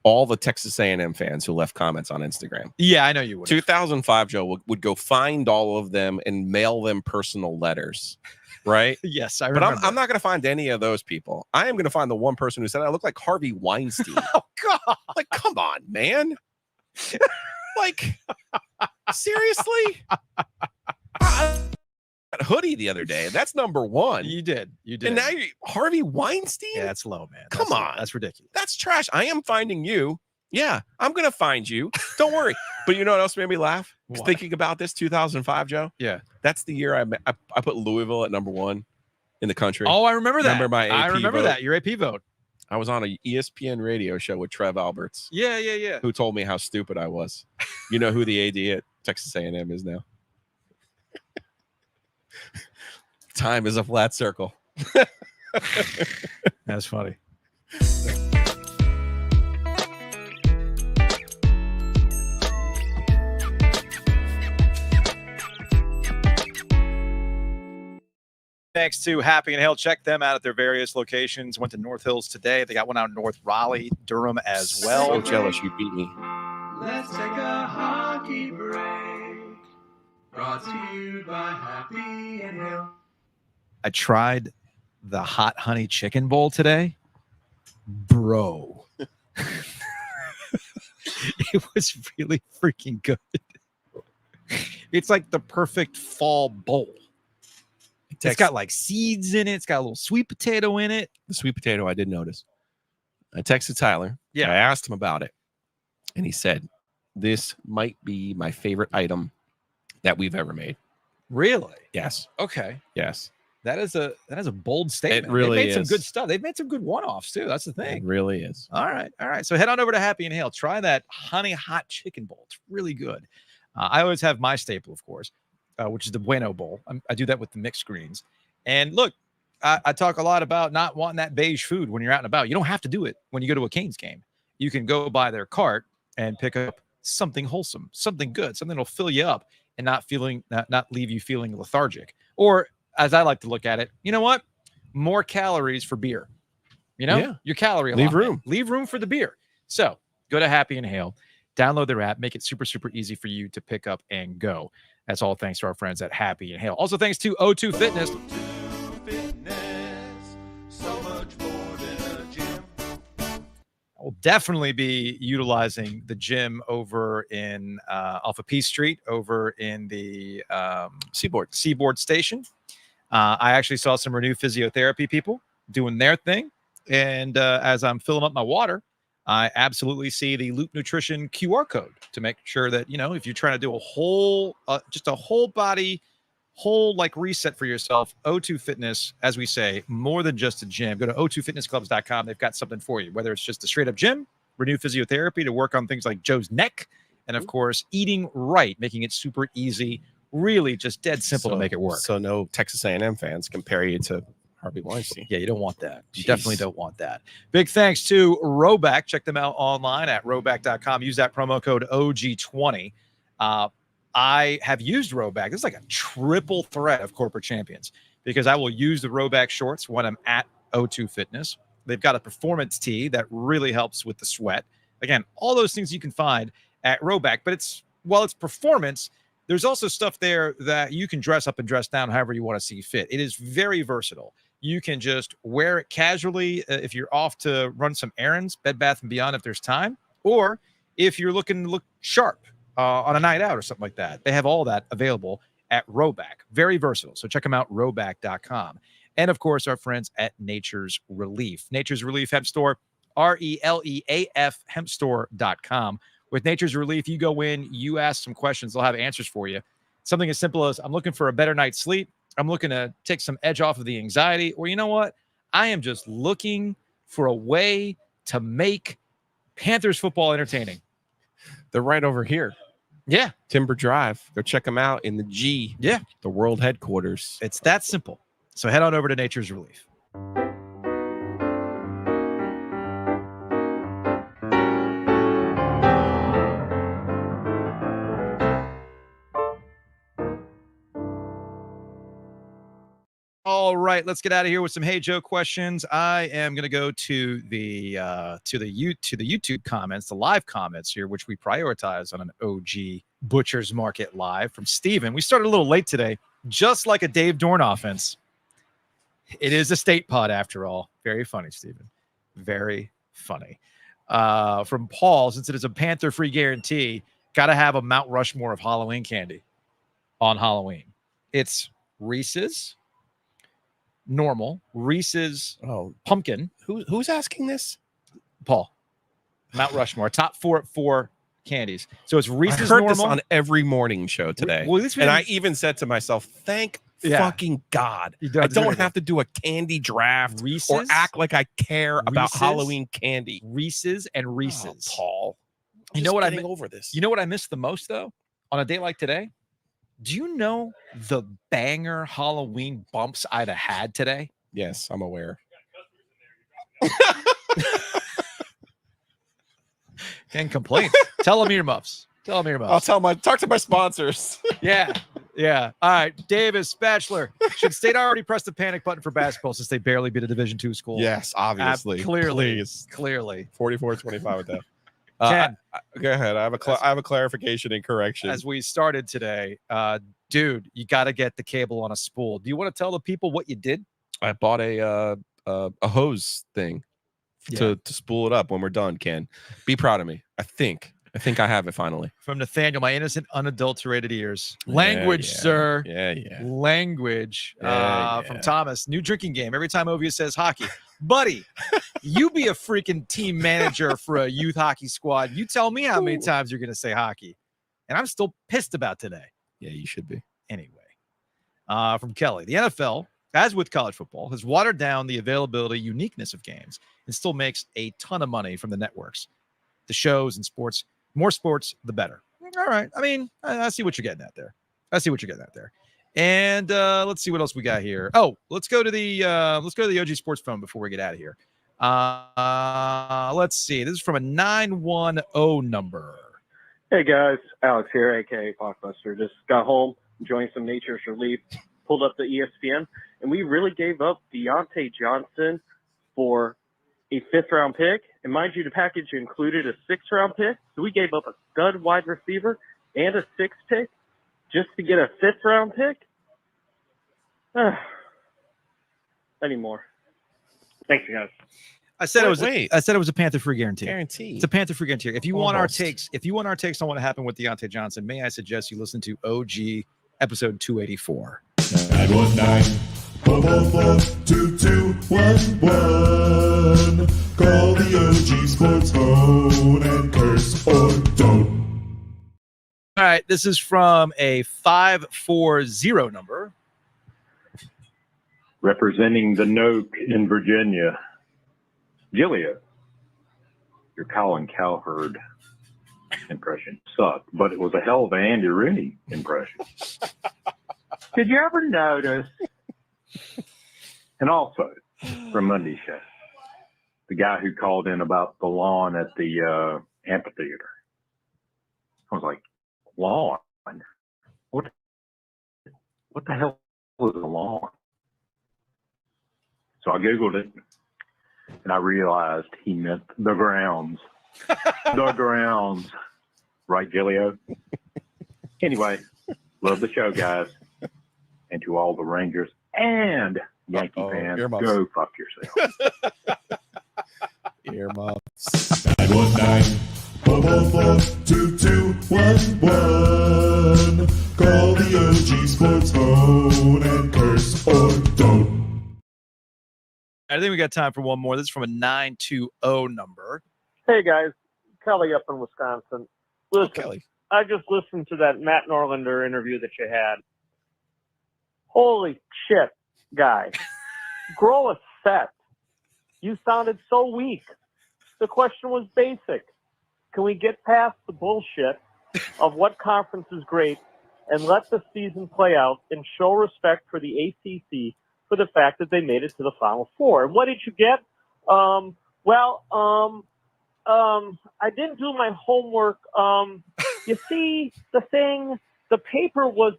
all the Texas A&M fans who left comments on Instagram. Yeah, I know you would. 2005, Joe, would go find all of them and mail them personal letters, right? Yes, I But remember. I'm not going to find any of those people. I am going to find the one person who said I look like Harvey Weinstein. Oh, God. Like, come on, man. Like, seriously? Hoodie the other day. That's number one. You did. And now you're Harvey Weinstein? Yeah, that's low, man. Come on. That's ridiculous. That's trash. I am finding you. Yeah, I'm going to find you. Don't worry. But you know what else made me laugh? What? Thinking about this 2005, Joe? Yeah. That's the year I put Louisville at number one. in the country. Oh, I remember that. Remember my I AP remember vote? that. Your AP vote. I was on a ESPN radio show with Trev Alberts, Yeah. who told me how stupid I was. You know who the AD at Texas A&M is now? Time is a flat circle. That's funny. Thanks to Happy and Hale. Check them out at their various locations. Went to North Hills today. They got one out in North Raleigh, Durham as well. So jealous you beat me. Let's take a hockey break. Brought to you by Happy and Hale. I tried the hot honey chicken bowl today. Bro. It was really freaking good. It's like the perfect fall bowl. It's got like seeds in it. It's got a little sweet potato in it. The sweet potato, I did notice. I texted Tyler. Yeah. I asked him about it. And he said, this might be my favorite item that we've ever made. Really? Yes. Okay. Yes. That is a bold statement. It really They've made some is. good stuff. They've made some good one-offs too. That's the It thing. really is. All right. So head on over to Happy and Hale. Try that honey hot chicken bowl. It's really good. I always have my staple, of course, which is the Bueno Bowl. I do that with the mixed greens. And look, I talk a lot about not wanting that beige food when you're out and about. You don't have to do it when you go to a Canes game. You can go by their cart and pick up something wholesome, something good, something that'll fill you up and not leave you feeling lethargic. Or as I like to look at it, you know what? More calories for beer. You know, Yeah. your calorie allotment. Leave room for the beer. So go to Happy and Hale, download their app, make it super, super easy for you to pick up and go. That's all thanks to our friends at Happy and Hale. Also thanks to O2 Fitness. So much more than a gym. I will definitely be utilizing the gym over in off of Peace Street, over in the Seaboard Station. I actually saw some Renew Physiotherapy people doing their thing. And as I'm filling up my water, I absolutely see the Loop Nutrition QR code to make sure that, you know, if you're trying to do a whole, just a whole body, whole like reset for yourself, O2 Fitness, as we say, more than just a gym. Go to o2fitnessclubs.com. They've got something for you, whether it's just a straight up gym, Renew Physiotherapy to work on things like Joe's neck, and of course, eating right, making it super easy, really just dead simple to make it work. So no Texas A&M fans compare you to Harvey Weinstein. Yeah, you don't want that. You Jeez. definitely don't want that. Big thanks to Roback. Check them out online at roback.com. Use that promo code OG20. I have used Roback. This is like a triple threat of corporate champions because I will use the Roback shorts when I'm at O2 Fitness. They've got a performance tee that really helps with the sweat. Again, all those things you can find at Roback, but while it's performance, there's also stuff there that you can dress up and dress down however you want to see fit. It is very versatile. You can just wear it casually if you're off to run some errands, Bed Bath & Beyond if there's time, or if you're looking to look sharp on a night out or something like that. They have all that available at Roback. Very versatile. So check them out, roback.com. And, of course, our friends at Nature's Relief. Nature's Relief Hemp Store, RELEAF hempstore.com. With Nature's Relief, you go in, you ask some questions, they'll have answers for you. Something as simple as, I'm looking for a better night's sleep. I'm looking to take some edge off of the anxiety. Or you know what? I am just looking for a way to make Panthers football entertaining. They're right over here. Yeah. Timber Drive. Go check them out in the G. Yeah. The world headquarters. It's that simple. So head on over to Nature's Relief. All right, let's get out of here with some Hey Joe questions. I am going to go to the YouTube comments, the live comments here, which we prioritize on an OG Butcher's Market Live from Steven. We started a little late today, just like a Dave Dorn offense. It is a state pod after all. Very funny, Steven. Very funny. From Paul, since it is a Panther free guarantee, got to have a Mount Rushmore of Halloween candy on Halloween. It's Reese's, normal, Reese's pumpkin. Who's asking this? Paul. Mount Rushmore, top 4 candies. So it's Reese's I heard normal. this on every morning show today. Well, this and I even said to myself, thank fucking God. You I do don't anything. have to do a candy draft or Reese's? act like I care about Reese's? Halloween candy. Reese's and Reese's. Oh, Paul. You know what I getting over this. You know what I miss the most though? On a day like today, do you know the banger Halloween bumps I'd have had today? Yes, I'm aware. Can't complain. Tell them your muffs. Tell them your muffs. Talk to my sponsors. Yeah. All right. Davis, Bachelor. Should State already press the panic button for basketball since they barely beat a Division II school? Yes, obviously. Clearly. Please. Clearly. 44-25 with that. Ken, Go ahead. I have a clarification and correction. as we started today, dude, you got to get the cable on a spool. Do you want to tell the people what you did? I bought a hose thing to spool it up when we're done. Ken, be proud of me. I think I have it finally. From Nathaniel, my innocent, unadulterated ears. Language, sir. Yeah. Language. Yeah. From Thomas, new drinking game. Every time Ovies says hockey, buddy, you be a freaking team manager for a youth hockey squad. You tell me how many times you're going to say hockey. And I'm still pissed about today. Yeah, you should be. Anyway, from Kelly, the NFL, as with college football, has watered down the availability, uniqueness of games and still makes a ton of money from the networks, the shows and sports. More sports, the better. All right. I mean, I see what you're getting at there. And let's see what else we got here. Oh, let's go to the OG Sports phone before we get out of here. Let's see. This is from a 910 number. Hey guys, Alex here, aka Blockbuster. Just got home, enjoying some nature's relief. Pulled up the ESPN, and we really gave up Deontay Johnson for a 5th-round pick. And mind you, the package included a 6th-round pick. So we gave up a stud wide receiver and a 6th pick just to get a 5th-round pick. Anymore. Thanks, guys. I said Wait. it was a Panther free guarantee. Guarantee. It's a Panther free guarantee. If you want our Almost. takes on what happened with Deontay Johnson, may I suggest you listen to OG episode 284. 919 444-2211. Call the OG Sports phone and curse or don't. All right, this is from a 540 number. Representing the Noke in Virginia, Giglio. Your Colin Cowherd impression sucked, but it was a hell of an Andy Rooney impression. Did you ever notice? And also, from Monday's show, the guy who called in about the lawn at the amphitheater. I was like, lawn? What the hell was a lawn? So I Googled it, and I realized he meant the grounds. The grounds. Right, Giglio? Anyway, love the show, guys. And to all the Rangers and Yankee fans, earmuffs. go fuck yourself. Earmuffs. 919 444-2211. Call the OG Sports phone and curse or don't. I think we got time for one more. This is from a 920 number. Hey guys, Kelly up in Wisconsin. Listen, Kelly. I just listened to that Matt Norlander interview that you had. Holy shit, guy. Grow a set. You sounded so weak. The question was basic. Can we get past the bullshit of what conference is great and let the season play out and show respect for the ACC for the fact that they made it to the Final Four? And what did you get? I didn't do my homework. You see, the paper was,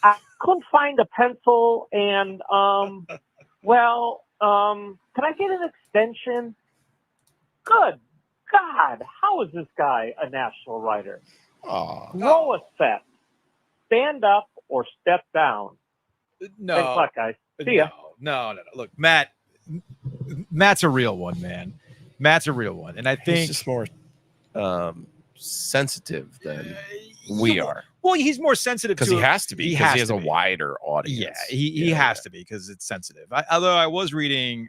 I couldn't find a pencil, and, can I get an extension? Good God, how is this guy a national writer? Grow a set. Stand up or step down. No. Thanks a lot, guys. See ya. No. Look, Matt's a real one, man. Matt's a real one. And I think He's just more sensitive than we are. Well, he's more sensitive Because he has to be. Because he has a wider audience. Yeah, he has to be because it's sensitive. Although I was reading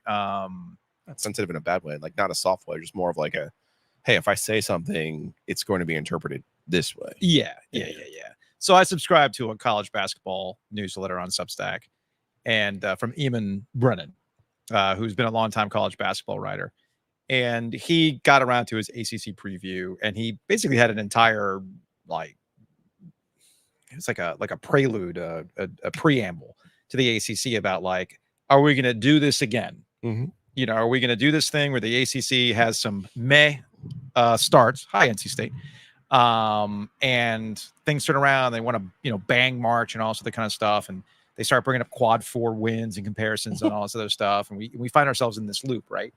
Not sensitive in a bad way, like not a soft way, just more of like a, hey, if I say something, it's going to be interpreted this way. Yeah. So I subscribe to a college basketball newsletter on Substack, and from Eamon Brennan, who's been a longtime college basketball writer. And he got around to his ACC preview, and he basically had an entire it's like a prelude, a preamble to the ACC about are we going to do this again? Mm-hmm. Are we going to do this thing where the ACC has some meh starts? Hi, NC State. And things turn around. They want to, bang March and all sorts of kind of stuff. And they start bringing up quad 4 wins and comparisons and all this other stuff. And we find ourselves in this loop, right?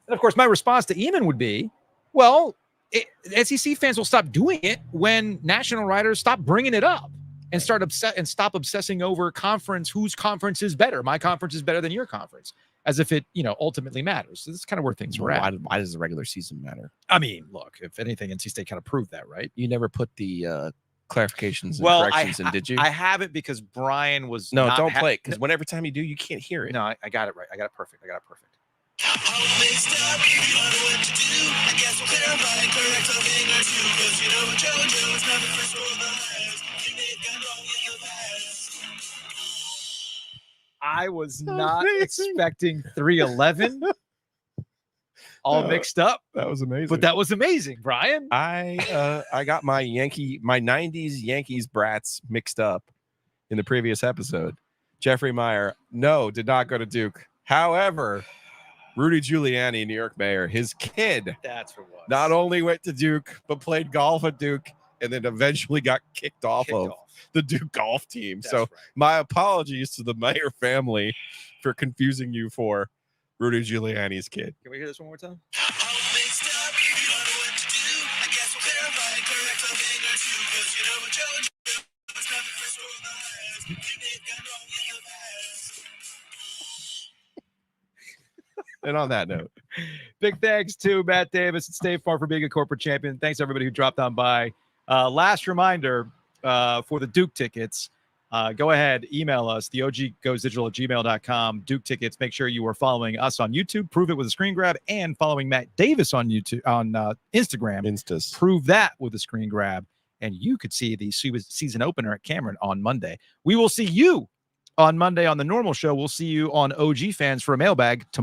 And of course, my response to Eamon would be, well, SEC fans will stop doing it when national writers stop bringing it up and stop obsessing over whose conference is better. My conference is better than your conference, as if it, ultimately matters. So this is kind of where things were at. Why does the regular season matter? I mean, look, if anything, NC State kind of proved that, right? You never put the clarifications and corrections in, did you? I haven't, because Brian was don't play it, because whenever time you do, you can't hear it. No, I got it right. I got it perfect. I was not expecting 311 all mixed up. That was amazing. But that was amazing, Brian. I got my 90s Yankees brats mixed up in the previous episode. Jeffrey Meyer, did not go to Duke. However, Rudy Giuliani, New York mayor, his kid, that's what it was, not only went to Duke, but played golf at Duke, and then eventually got kicked off the Duke golf team. That's right. My apologies to the Meyer family for confusing you for Rudy Giuliani's kid. Can we hear this one more time? And on that note, big thanks to Matt Davis and State Farm for being a corporate champion. Thanks everybody who dropped on by. Last reminder for the Duke tickets. Go ahead, email us, theoggoesdigital@gmail.com. Duke tickets. Make sure you are following us on YouTube. Prove it with a screen grab, and following Matt Davis on YouTube, on Instagram. Instas. Prove that with a screen grab, and you could see the season opener at Cameron on Monday. We will see you on Monday on the normal show. We'll see you on OG Fans for a mailbag tomorrow.